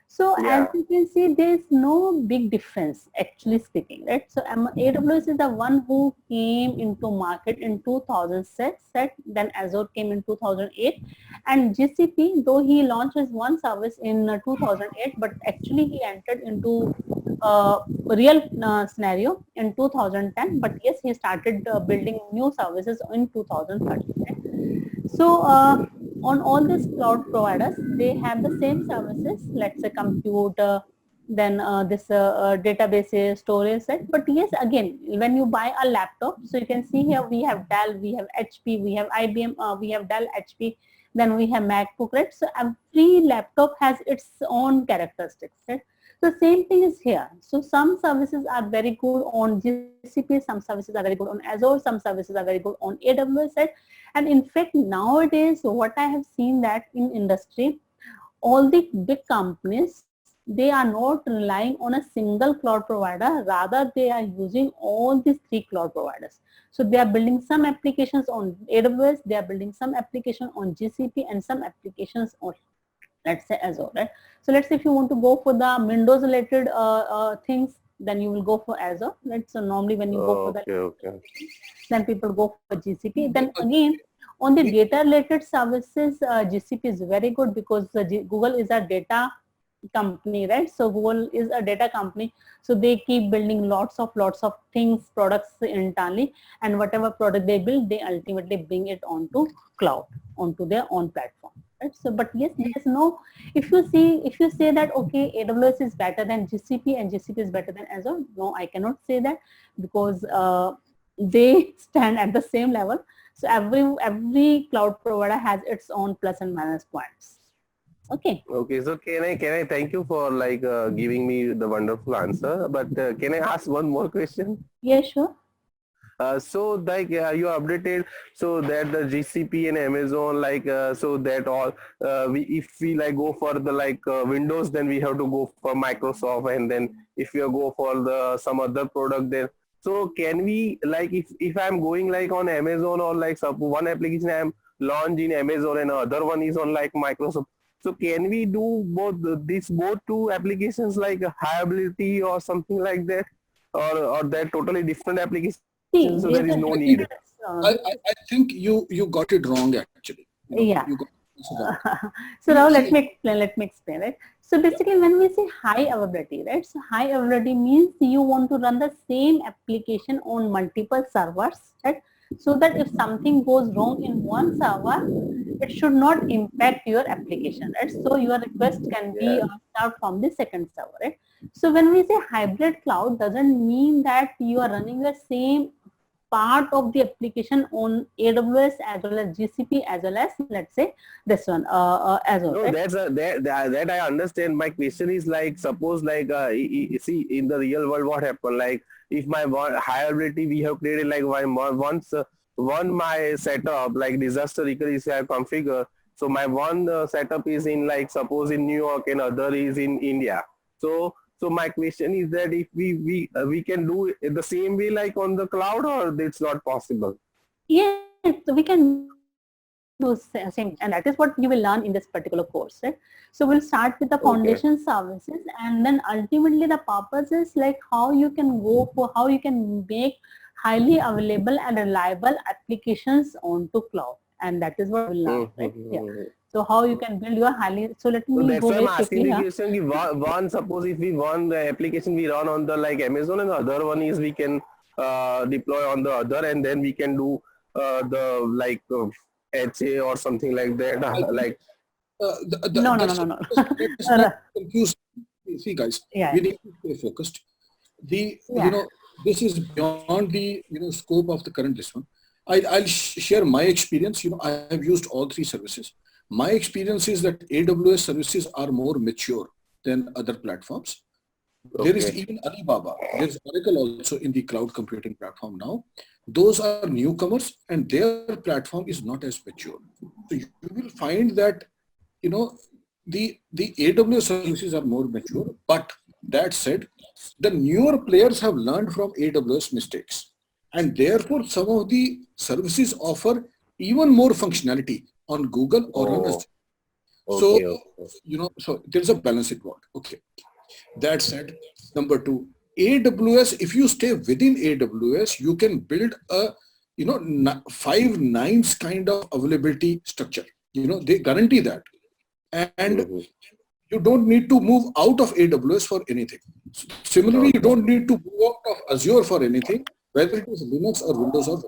Speaker 1: So as
Speaker 2: Yeah.
Speaker 1: you can see, there is no big difference actually speaking, right? So AWS is the one who came into market in 2006, then Azure came in 2008, and GCP, though he launched his one service in 2008, but actually he entered into real scenario in 2010, but yes, he started building new services in 2013. So on all these cloud providers, they have the same services, let's say compute, then this databases, storage set. But yes, again, when you buy a laptop, so you can see here we have Dell, we have HP, we have IBM, we have Dell, HP, then we have MacBook, right? So every laptop has its own characteristics, right? So same thing is here. So some services are very good on GCP, some services are very good on Azure, some services are very good on AWS, right? And in fact, nowadays, what I have seen that in industry, all the big companies, they are not relying on a single cloud provider, rather they are using all these three cloud providers. So they are building some applications on AWS, they are building some application on GCP, and some applications on, let's say, Azure, right? So let's say if you want to go for the Windows related things, then you will go for Azure, right? So normally when you go for that,
Speaker 2: Okay.
Speaker 1: then people go for GCP. Then again, on the data related services, GCP is very good because Google is a data company, right? So Google is a data company, so they keep building lots of things, products internally, and whatever product they build, they ultimately bring it onto cloud, onto their own platform, right? So but yes, there is no, if you say that okay, AWS is better than GCP and GCP is better than Azure, no, I cannot say that, because they stand at the same level. So every cloud provider has its own plus and minus points. Okay.
Speaker 2: Okay, so can I thank you for like giving me the wonderful answer, but can I ask one more question?
Speaker 1: Yeah, sure.
Speaker 2: So like you updated so that the GCP and Amazon, like so that all we, if we like go for the like Windows, then we have to go for Microsoft, and then if you go for the some other product, then so can we, like, if I'm going like on Amazon, or like one application I'm launched in Amazon and other one is on like Microsoft, so can we do both these both two applications like high ability or something like that, or that totally different application,
Speaker 1: See,
Speaker 2: so there
Speaker 1: there's
Speaker 2: is
Speaker 1: a
Speaker 2: no need?
Speaker 1: difference.
Speaker 3: I think you got it wrong actually.
Speaker 1: Yeah.
Speaker 3: You got it wrong.
Speaker 1: So now
Speaker 3: See,
Speaker 1: let me explain, right? So basically when we say high availability, right? So high availability means you want to run the same application on multiple servers, right? so that if something goes wrong in one server, it should not impact your application, right? So your request can be
Speaker 2: Yeah.
Speaker 1: served from the second server, right? So when we say hybrid cloud, doesn't mean that you are running the same part of the application on AWS as well as GCP as well as, let's say, this one Azure,
Speaker 2: No,
Speaker 1: right?
Speaker 2: that I understand. My question is like, suppose like, see in the real world what happened, like if my hierarchy we have created like once one my setup like disaster recovery is I have configured. So my one setup is in like suppose in New York and other is in India. So my question is that if we can do it the same way like on the cloud, or it's not possible.
Speaker 1: Yes, we can do same, and that is what you will learn in this particular course, right? So we'll start with the foundation
Speaker 2: Okay.
Speaker 1: services, and then ultimately the purpose is like how you can go for how you can make highly available and reliable applications onto cloud, and that is what we'll learn, right? Yeah.
Speaker 2: Mm-hmm.
Speaker 1: So how you can build your highly. So let
Speaker 2: So
Speaker 1: me
Speaker 2: that's
Speaker 1: go
Speaker 2: why I'm
Speaker 1: very
Speaker 2: asking
Speaker 1: quickly
Speaker 2: the
Speaker 1: here.
Speaker 2: question. One, suppose if we one the application we run on the like Amazon, and the other one is we can deploy on the other, and then we can do the like HA or something like that.
Speaker 3: I think
Speaker 2: Like
Speaker 1: No, no, no,
Speaker 3: that's
Speaker 1: no, no.
Speaker 3: let us not confuse. See, guys,
Speaker 1: Yeah,
Speaker 3: we need to stay focused. The
Speaker 1: yeah.
Speaker 3: this is beyond the scope of the current this one. I'll share my experience. I have used all three services. My experience is that AWS services are more mature than other platforms. There is
Speaker 2: okay,
Speaker 3: even Alibaba. There's Oracle also in the cloud computing platform now. Those are newcomers, and their platform is not as mature. So you will find that you know the AWS services are more mature. But that said, the newer players have learned from AWS mistakes, and therefore some of the services offer even more functionality on Google or on
Speaker 2: oh,
Speaker 3: us. So
Speaker 2: okay, okay,
Speaker 3: so there's a balance involved. Okay. That said, number two, AWS, if you stay within AWS, you can build a, 5 nines kind of availability structure. They guarantee that. And
Speaker 2: mm-hmm.
Speaker 3: you don't need to move out of AWS for anything. Similarly, you
Speaker 2: Okay,
Speaker 3: don't need to move out of Azure for anything, whether it is Linux or Windows or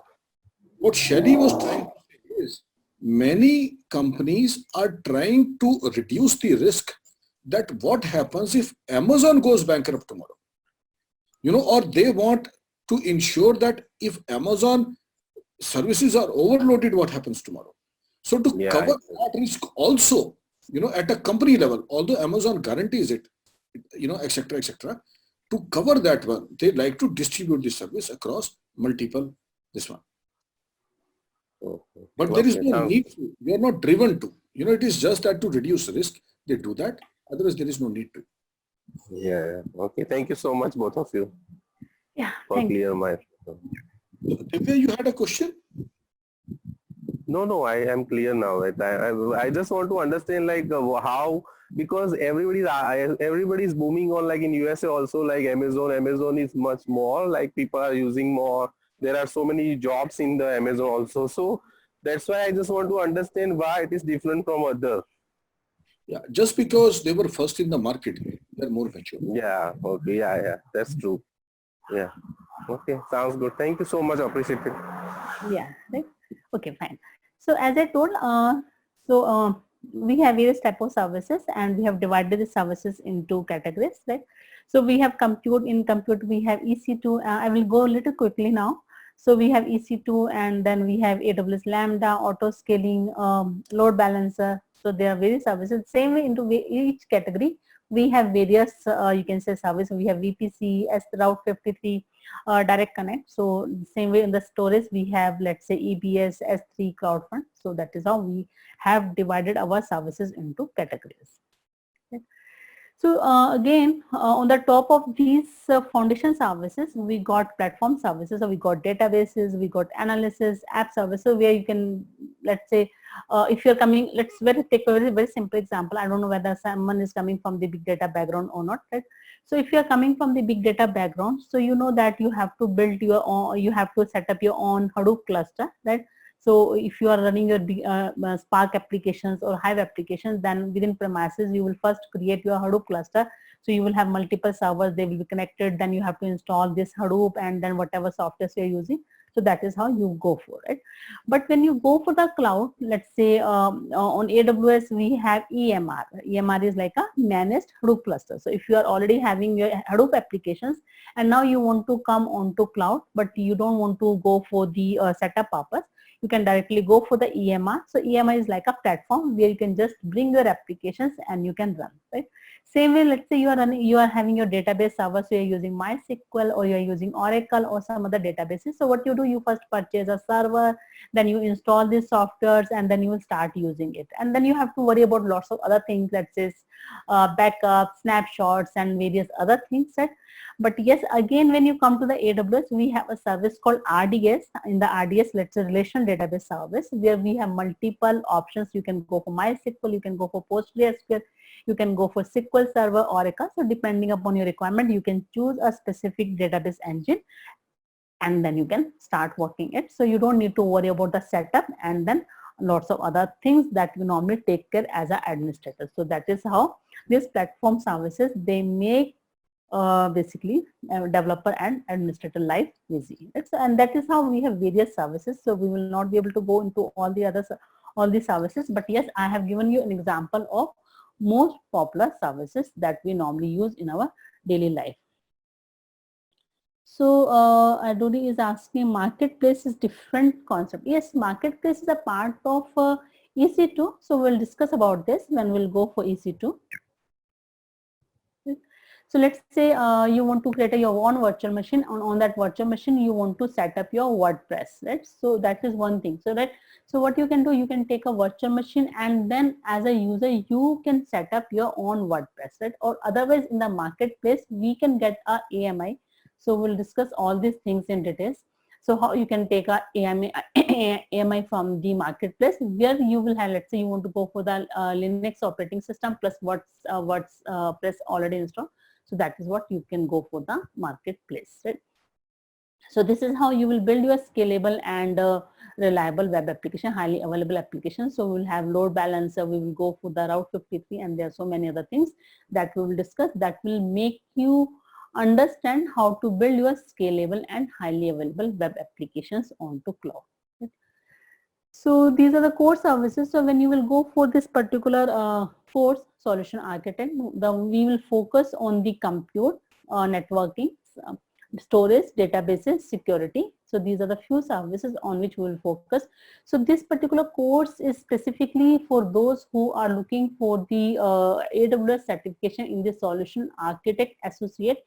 Speaker 3: what Shelly was trying to say is many companies are trying to reduce the risk that what happens if Amazon goes bankrupt tomorrow, or they want to ensure that if Amazon services are overloaded, what happens tomorrow? So to
Speaker 2: yeah,
Speaker 3: cover that risk also, at a company level, although Amazon guarantees it, etc., etc., to cover that one, they like to distribute the service across multiple this one.
Speaker 2: okay,
Speaker 3: But there is
Speaker 2: okay,
Speaker 3: no
Speaker 2: sounds
Speaker 3: need to. You are not driven to. It is just that to reduce risk, they do that. Otherwise, there is no need to.
Speaker 2: yeah, okay. Thank you so much, both of you,
Speaker 1: Yeah,
Speaker 2: for
Speaker 1: thank
Speaker 2: clear
Speaker 1: you.
Speaker 2: my.
Speaker 3: So, Divya, you had a question?
Speaker 2: No, no, I am clear now. I just want to understand like how, because everybody is booming on like in USA also, like Amazon. Amazon is much more like people are using more. There are so many jobs in the Amazon also. So that's why I just want to understand why it is different from other.
Speaker 3: Yeah, just because they were first in the market, they're more mature.
Speaker 2: Yeah. Okay. Yeah. Yeah. That's true. Yeah. Okay. Sounds good. Thank you so much. Appreciate it.
Speaker 1: Yeah, right. Okay, fine. So as I told, we have various type of services, and we have divided the services into categories, right? So we have compute. In compute, we have EC2. I will go a little quickly now. So we have EC2, and then we have AWS Lambda, auto scaling, load balancer. So there are various services. Same way into each category, we have various, you can say, service. We have VPC, S Route 53, direct connect. So same way in the storage, we have, let's say, EBS, S3, CloudFront. So that is how we have divided our services into categories. Okay. So again, on the top of these foundation services, we got platform services. So we got databases, we got analysis, app services, where you can, let's say, if you're coming, take a very simple example. I don't know whether someone is coming from the big data background or not, right? So if you're coming from the big data background, so you know that you have to build your own, you have to set up your own Hadoop cluster, right? So if you are running your Spark applications or Hive applications, then within premises, you will first create your Hadoop cluster So you will have multiple servers, they will be connected, then you have to install this Hadoop and then whatever software you're using. So that is how you go for it. But when you go for the cloud, let's say on AWS, we have EMR. EMR is like a managed Hadoop cluster. So if you are already having your Hadoop applications and now you want to come onto cloud, but you don't want to go for the setup purpose, you can directly go for the EMR. So EMR is like a platform where you can just bring your applications and you can run, right? Same way, let's say you are having your database server, so you're using MySQL or you're using Oracle or some other databases. So what you do, you first purchase a server, then you install these softwares, and then you will start using it. And then you have to worry about lots of other things, let's say backup, snapshots, and various other things, right? But yes, again, when you come to the AWS, we have a service called RDS. In the RDS, let's say relational database service, where we have multiple options. You can go for MySQL, you can go for PostgreSQL, you can go for SQL Server, Oracle. So depending upon your requirement, you can choose a specific database engine and then you can start working it. So you don't need to worry about the setup and then lots of other things that you normally take care as an administrator. So that is how these platform services, they make basically developer and administrator life easy. And that is how we have various services. So we will not be able to go into all the services, but yes, I have given you an example of most popular services that we normally use in our daily life. So Adori is asking, marketplace is different concept. Yes, marketplace is a part of EC2. So we'll discuss about this when we'll go for EC2. So let's say you want to create your own virtual machine. On that virtual machine, you want to set up your WordPress, right? So that is one thing. So what you can do, you can take a virtual machine and then as a user, you can set up your own WordPress, right? Or otherwise in the marketplace, we can get a AMI. So we'll discuss all these things in details. So how you can take a AMI from the marketplace, where you will have, let's say you want to go for the Linux operating system plus WordPress already installed. So that is what you can go for the marketplace, right? So this is how you will build your scalable and reliable web application, highly available application. So we will have load balancer, we will go for the Route 53, and there are so many other things that we will discuss that will make you understand how to build your scalable and highly available web applications onto cloud. So these are the core services. So when you will go for this particular course, solution architect, we will focus on the compute, networking, storage, databases, security. So these are the few services on which we will focus. So this particular course is specifically for those who are looking for the AWS certification in the solution architect associate,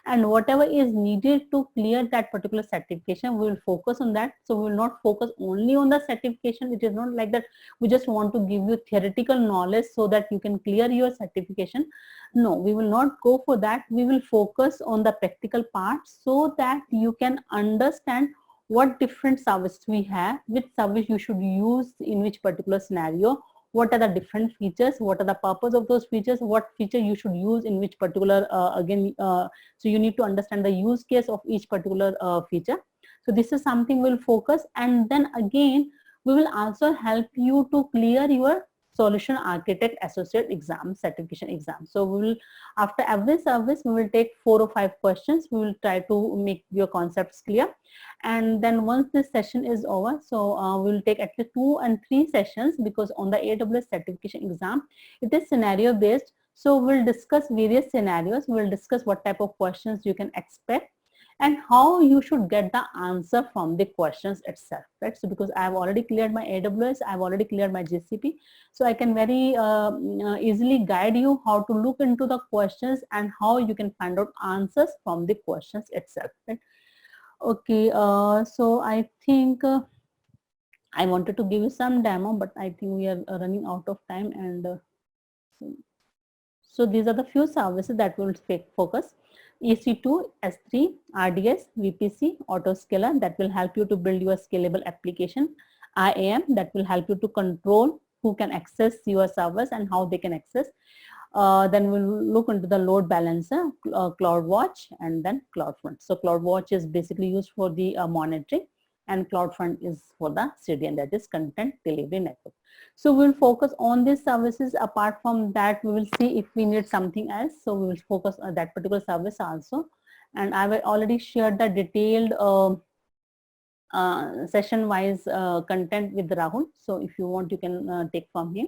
Speaker 1: and whatever is needed to clear that particular certification, we will focus on that. So we will not focus only on the certification. It is not like that we just want to give you theoretical knowledge so that you can clear your certification. No, we will not go for that. We will focus on the practical part so that you can understand what different services we have, which service you should use in which particular scenario, what are the different features, what are the purpose of those features, what feature you should use in which particular, so you need to understand the use case of each particular feature. So this is something we'll focus, and then again, we will also help you to clear your solution architect associate exam, certification exam. So we will, after every service, we will take 4 or 5 questions. We will try to make your concepts clear. And then once this session is over, so we will take at least 2 and 3 sessions, because on the AWS certification exam, it is scenario based. So we'll discuss various scenarios. We'll discuss what type of questions you can expect and how you should get the answer from the questions itself, right? So because I have already cleared my AWS, I've already cleared my GCP, so I can very easily guide you how to look into the questions and how you can find out answers from the questions itself, right? Okay, so I think I wanted to give you some demo, but I think we are running out of time, and so these are the few services that will focus. EC2, S3, RDS, VPC, Autoscaler, that will help you to build your scalable application. IAM, that will help you to control who can access your servers and how they can access. Then we'll look into the load balancer, CloudWatch, and then CloudFront. So CloudWatch is basically used for the monitoring. and CloudFront is for the CDN, that is Content Delivery Network. So we'll focus on these services. Apart from that, we will see if we need something else. So we will focus on that particular service also. And I will already shared the detailed session-wise content with Rahul. So if you want, you can take from him.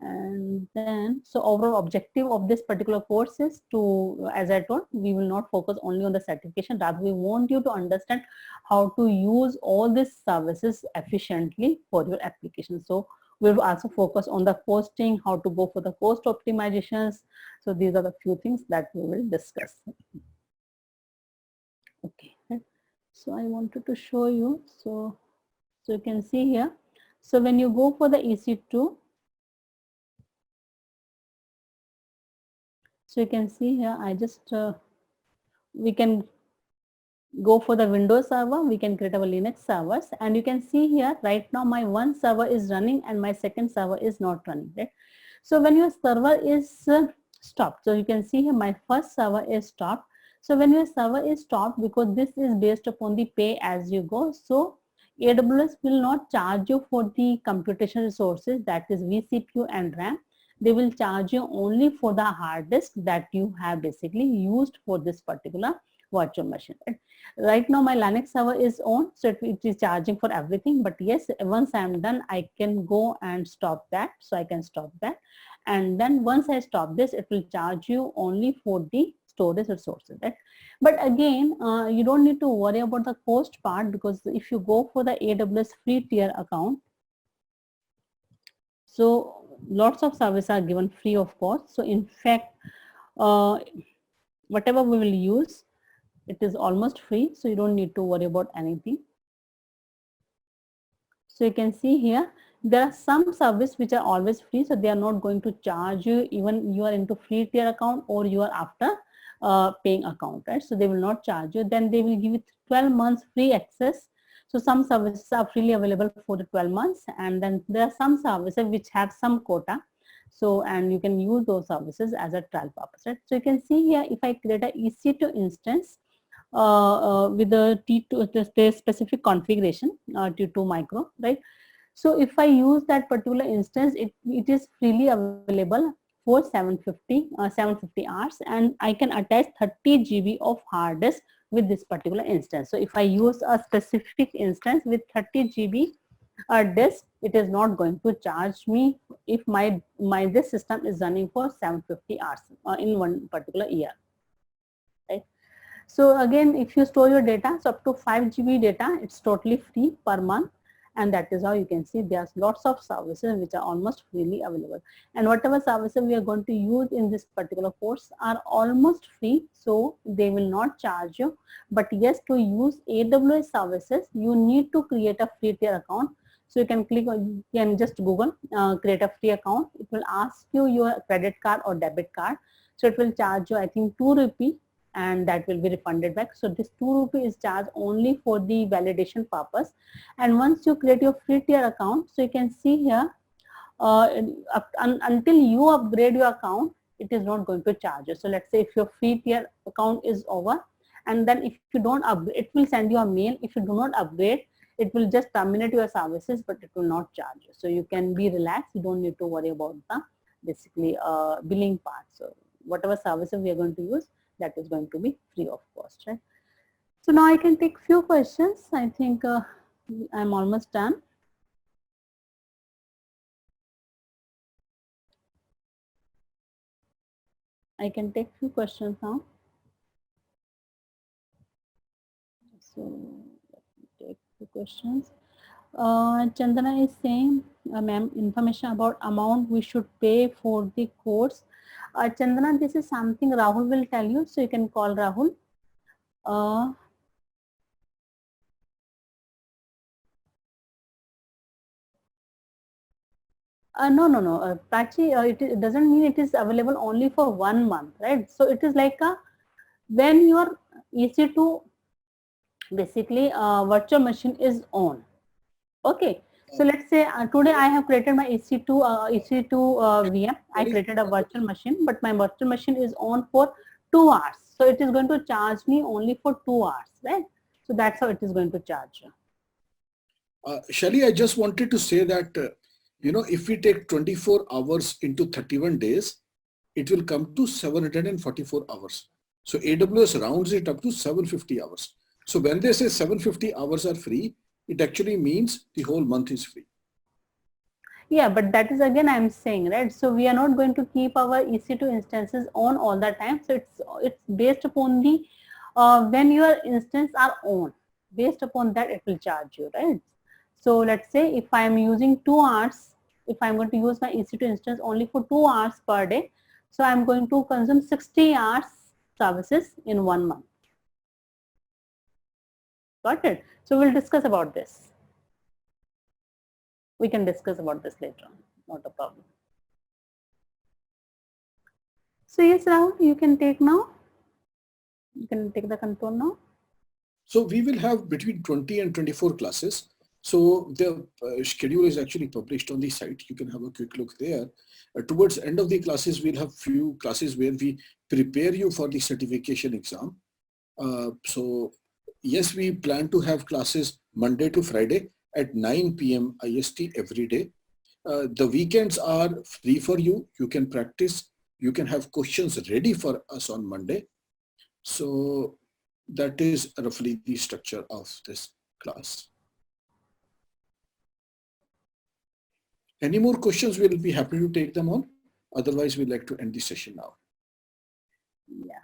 Speaker 1: And then, so overall objective of this particular course is to, as I told, we will not focus only on the certification, rather we want you to understand how to use all these services efficiently for your application. So we'll also focus on the costing, how to go for the cost optimizations. So these are the few things that we will discuss. Okay, so I wanted to show you, so you can see here. So when you go for the EC2, so you can see here, I just, we can go for the Windows server, we can create our Linux servers, and you can see here right now my one server is running and my second server is not running, right? So when your server is stopped, so you can see here my first server is stopped. So when your server is stopped, because this is based upon the pay as you go, so AWS will not charge you for the computation resources, that is vCPU and RAM. They will charge you only for the hard disk that you have basically used for this particular virtual machine. Right now my Linux server is on, so it is charging for everything, but yes, once I'm done, I can go and stop that. So I can stop that, and then once I stop this, it will charge you only for the storage resources, right? But again, you don't need to worry about the cost part, because if you go for the AWS free tier account, so lots of services are given free of cost. So in fact, whatever we will use, it is almost free, so you don't need to worry about anything. So you can see here, there are some services which are always free, so they are not going to charge you even you are into free tier account or you are after paying account, right? So they will not charge you. Then they will give you 12 months free access. So some services are freely available for the 12 months, and then there are some services which have some quota. So, and you can use those services as a trial purpose, right? So you can see here, if I create a EC2 instance with the T2, the specific configuration, T2 micro, right? So if I use that particular instance, it is freely available for 750 hours, and I can attach 30 GB of hard disk with this particular instance. So if I use a specific instance with 30 GB disk, it is not going to charge me if my this system is running for 750 hours in one particular year, right? So again, if you store your data, so up to 5 GB data, it's totally free per month. And that is how you can see there's lots of services which are almost freely available. And whatever services we are going to use in this particular course are almost free, so they will not charge you. But yes, to use AWS services, you need to create a free tier account. So you can click on, you can just Google, create a free account. It will ask you your credit card or debit card. So it will charge you, I think, 2 rupee, and that will be refunded back. So this 2 rupee is charged only for the validation purpose. And once you create your free tier account, so you can see here, until you upgrade your account, it is not going to charge you. So let's say if your free tier account is over, and then if you don't upgrade, it will send you a mail. If you do not upgrade, it will just terminate your services, but it will not charge you. So you can be relaxed. You don't need to worry about the basically billing part. So whatever services we are going to use, that is going to be free of cost, right? So now I can take few questions. I think I'm almost done. I can take few questions now. So let me take the questions. Chandana is saying, ma'am, information about amount we should pay for the course. Chandana, this is something Rahul will tell you, so you can call Rahul. No. Prachi, it doesn't mean it is available only for 1 month, right? So it is like when your EC2 basically virtual machine is on. Okay. So let's say today I have created my EC2 VM. I created a virtual machine, but my virtual machine is on for 2 hours. So it is going to charge me only for 2 hours, right? So that's how it is going to charge you.
Speaker 3: Shelly, I just wanted to say that, if we take 24 hours into 31 days, it will come to 744 hours. So AWS rounds it up to 750 hours. So when they say 750 hours are free, it actually means the whole month is free.
Speaker 1: Yeah, but that is again I'm saying, right? So we are not going to keep our EC2 instances on all the time. So it's based upon the when your instance are on. Based upon that, it will charge you, right? So let's say if I'm using 2 hours, if I'm going to use my EC2 instance only for 2 hours per day, so I'm going to consume 60 hours services in 1 month. Got it? So we'll discuss about this. We can discuss about this later on, not a problem. So yes, Rahul, you can take now. You can take the control now.
Speaker 3: So we will have between 20 and 24 classes. So the schedule is actually published on the site. You can have a quick look there. Towards the end of the classes, we'll have few classes where we prepare you for the certification exam. So yes, we plan to have classes Monday to Friday at 9 p.m. IST every day. The weekends are free for you. You can practice. You can have questions ready for us on Monday. So that is roughly the structure of this class. Any more questions? We'll be happy to take them on. Otherwise, we'd like to end the session now.
Speaker 1: Yeah.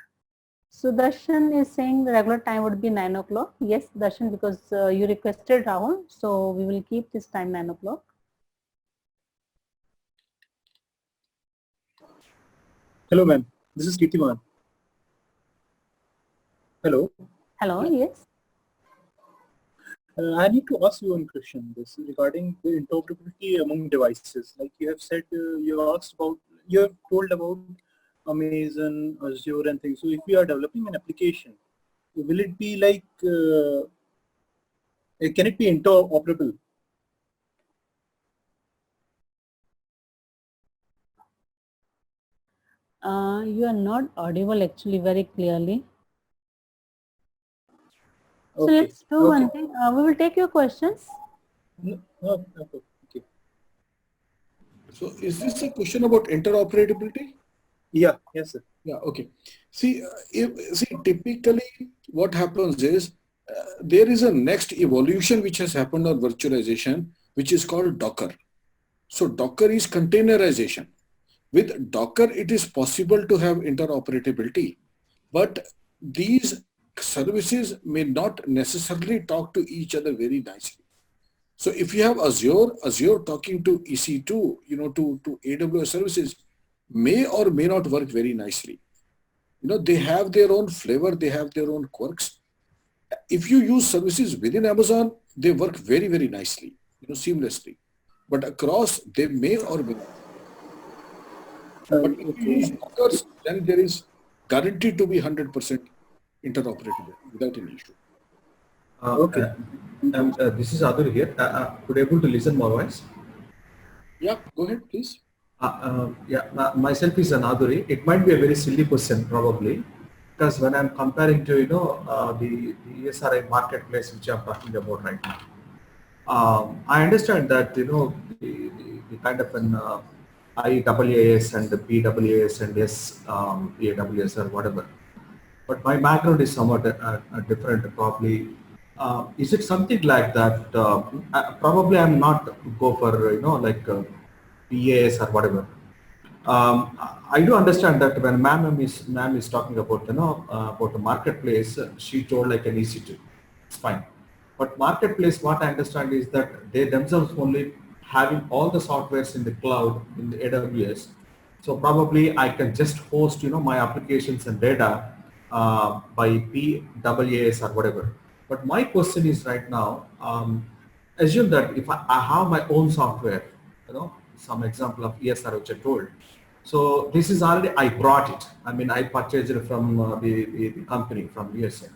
Speaker 1: So Darshan is saying the regular time would be 9 o'clock. Yes, Darshan, because you requested Rahul. So we will keep this time 9 o'clock.
Speaker 4: Hello, ma'am. This is Kirtiman. Hello.
Speaker 1: Hello, yes.
Speaker 4: I need to ask you one question. This is regarding the interoperability among devices. Like you have said, you have told about Amazon, Azure, and things. So if we are developing an application, will it be like, can it be interoperable?
Speaker 1: You are not audible actually very clearly. So
Speaker 4: Okay.
Speaker 1: let's do one thing. We will take your questions.
Speaker 4: No, okay.
Speaker 3: So is this a question about interoperability?
Speaker 4: Yeah, yes, sir.
Speaker 3: Yeah, okay. See, typically what happens is there is a next evolution which has happened on virtualization, which is called Docker. So Docker is containerization. With Docker, it is possible to have interoperability, but these services may not necessarily talk to each other very nicely. So if you have Azure talking to EC2, to AWS services, may or may not work very nicely. They have their own flavor, they have their own quirks. If you use services within Amazon, they work very, very nicely, seamlessly. But across, they may or may not. But if you use Docker, then there is guaranteed to be 100% interoperable without any issue.
Speaker 4: Okay.
Speaker 5: This is Adur here. Could you able to listen my voice?
Speaker 3: Yeah, go ahead, please.
Speaker 5: Myself is an Aduri. It might be a very silly question probably, because when I'm comparing to the ESRI marketplace which I'm talking about right now, I understand that the kind of an IaaS and the PaaS and AWS or whatever. But my background is somewhat different probably. Is it something like that? Probably I'm not go for like PaaS or whatever. I do understand that when ma'am is talking about about the marketplace, she told like an EC2. It's fine. But marketplace, what I understand is that they themselves only having all the softwares in the cloud in the AWS. So probably I can just host my applications and data by PaaS or whatever. But my question is right now, assume that if I have my own software, some example of ESR which I told. So this is already, I brought it. I mean, I purchased it from the company from USA.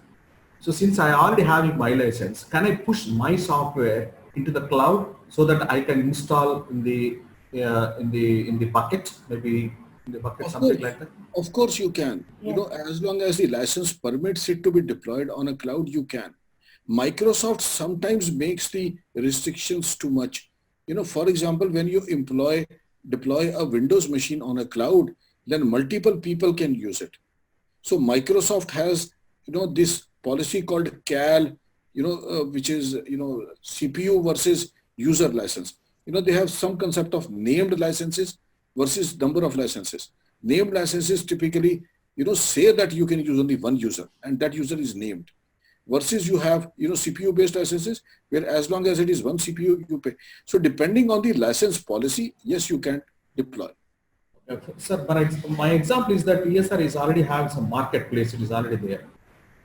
Speaker 5: So since I already have my license, can I push my software into the cloud so that I can install in the bucket, maybe in the bucket, something like that?
Speaker 3: Of course you can.
Speaker 1: Yeah.
Speaker 3: As long as the license permits it to be deployed on a cloud, you can. Microsoft sometimes makes the restrictions too much. For example, when you deploy a Windows machine on a cloud, then multiple people can use it. So Microsoft has, this policy called CAL, which is, CPU versus user license. They have some concept of named licenses versus number of licenses. Named licenses typically, say that you can use only one user and that user is named. Versus you have, CPU based licenses where as long as it is one CPU, you pay. So depending on the license policy, yes, you can deploy.
Speaker 5: Sir, but my example is that ESR is already having some marketplace, it is already there.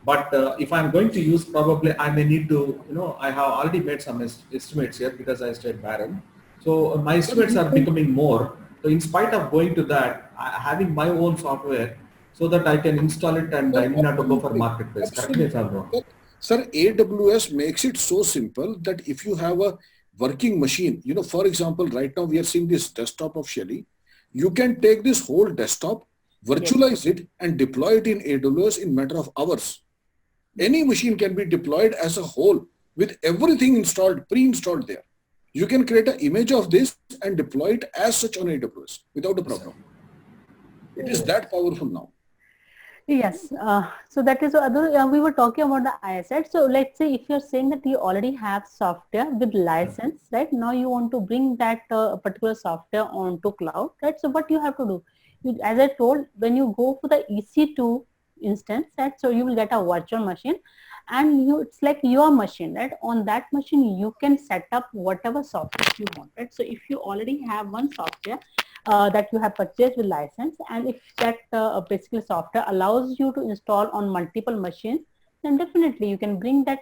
Speaker 5: But if I'm going to use, probably I may need to, I have already made some estimates here because I stayed barren. So my estimates are becoming more. So in spite of going to that, having my own software so that I can install it and I need not to go for marketplace. Correct me if I'm wrong.
Speaker 3: Sir, AWS makes it so simple that if you have a working machine, for example, right now we are seeing this desktop of Shelly. You can take this whole desktop, virtualize it and deploy it in AWS in matter of hours. Any machine can be deployed as a whole with everything installed, pre-installed there. You can create an image of this and deploy it as such on AWS without a problem. It is that powerful now.
Speaker 1: Yes, so that is we were talking about the ISAT. So let's say if you're saying that you already have software with license, right? Now you want to bring that particular software onto cloud, right? So what you have to do, as I told, when you go for the EC2 instance, right? So you will get a virtual machine and it's like your machine, right? On that machine, you can set up whatever software you want, right? So if you already have one software that you have purchased with license, and if that basically software allows you to install on multiple machines, then definitely you can bring that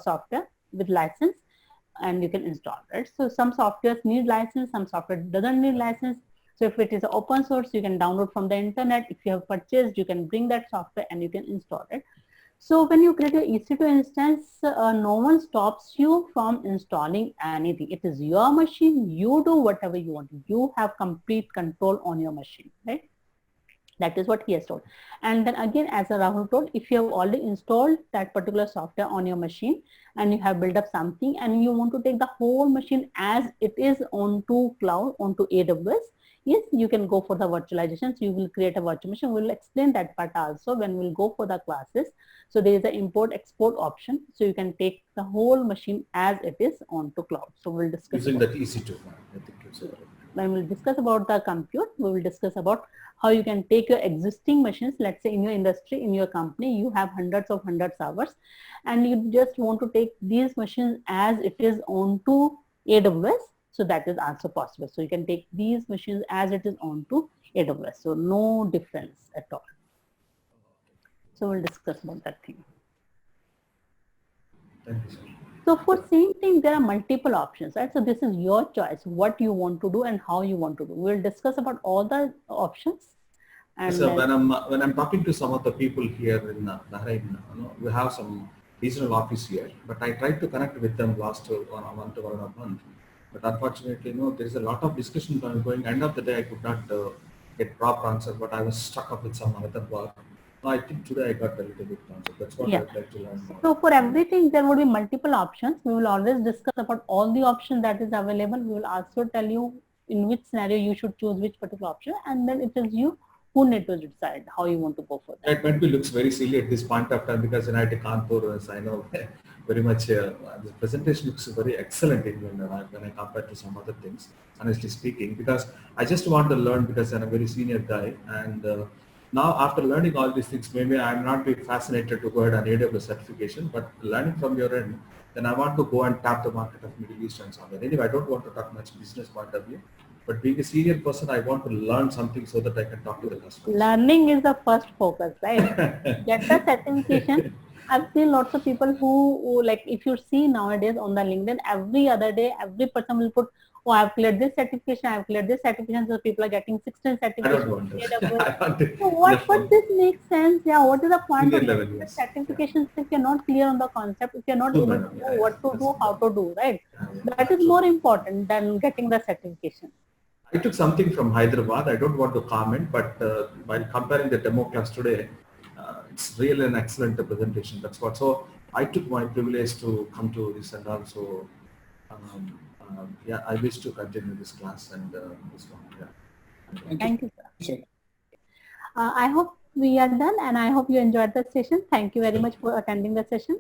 Speaker 1: software with license and you can install, right? So some softwares need license, some software doesn't need license. So if it is open source, you can download from the internet. If you have purchased, you can bring that software and you can install it. So when you create your EC2 instance, no one stops you from installing anything. It is your machine. You do whatever you want. You have complete control on your machine, right? That is what he has told. And then again, as Rahul told, if you have already installed that particular software on your machine and you have built up something and you want to take the whole machine as it is onto cloud, onto AWS, yes, you can go for the virtualization. So you will create a virtual machine. We'll explain that part also when we'll go for the classes. So there is an import export option. So you can take the whole machine as it is onto cloud. So we'll discuss
Speaker 5: using that EC2. I think it's
Speaker 1: when we'll discuss about the compute, we will discuss about how you can take your existing machines. Let's say in your industry, in your company, you have hundreds servers and you just want to take these machines as it is onto AWS. So that is also possible. So you can take these machines as it is onto AWS. So no difference at all. So we'll discuss about that thing.
Speaker 5: Thank you, sir.
Speaker 1: So for same thing, there are multiple options, right? So this is your choice, what you want to do and how you want to do. We'll discuss about all the options. And
Speaker 5: so when I'm talking to some of the people here in Bahrain, we have some regional office here, but I tried to connect with them last 1 month to 1.5 months. But unfortunately, there is a lot of discussion going. End of the day, I could not get proper answer, but I was stuck up with some other work. I think today I got a little bit answer. That's what I'd like to learn more.
Speaker 1: So for everything, there would be multiple options. We will always discuss about all the options that is available. We will also tell you in which scenario you should choose which particular option, and then it is you who need to decide how you want to go for that.
Speaker 5: It might be looks very silly at this point of time because in IIT Kanpur, as I know very much, the presentation looks very excellent when I compare to some other things, honestly speaking, because I just want to learn because I'm a very senior guy. And now after learning all these things, maybe I'm not very fascinated to go ahead and AWS certification, but learning from your end, then I want to go and tap the market of Middle East and so on. Anyway, I don't want to talk much business point of view. But being a senior person, I want to learn something so that I can talk to the customers.
Speaker 1: Learning is the first focus, right? Get the certification. I've seen lots of people who like, if you see nowadays on the LinkedIn, every other day, every person will put, oh, I've cleared this certification, I've cleared this certification. So people are getting 16 certifications.
Speaker 5: I don't want to.
Speaker 1: So what this makes sense? Yeah, what is the point of
Speaker 5: level,
Speaker 1: the
Speaker 5: yes.
Speaker 1: certifications if you're not clear on the concept, if you're not able to know what to do, how to do, right? That is more important than getting the certification.
Speaker 5: I took something from Hyderabad. I don't want to comment, but while comparing the demo class today, it's really an excellent presentation. That's what. So I took my privilege to come to this, and also, yeah, I wish to continue this class and this one. Yeah.
Speaker 1: Thank you, sir.
Speaker 3: Sir.
Speaker 1: I hope we are done, and I hope you enjoyed the session. Thank you very much for attending the session.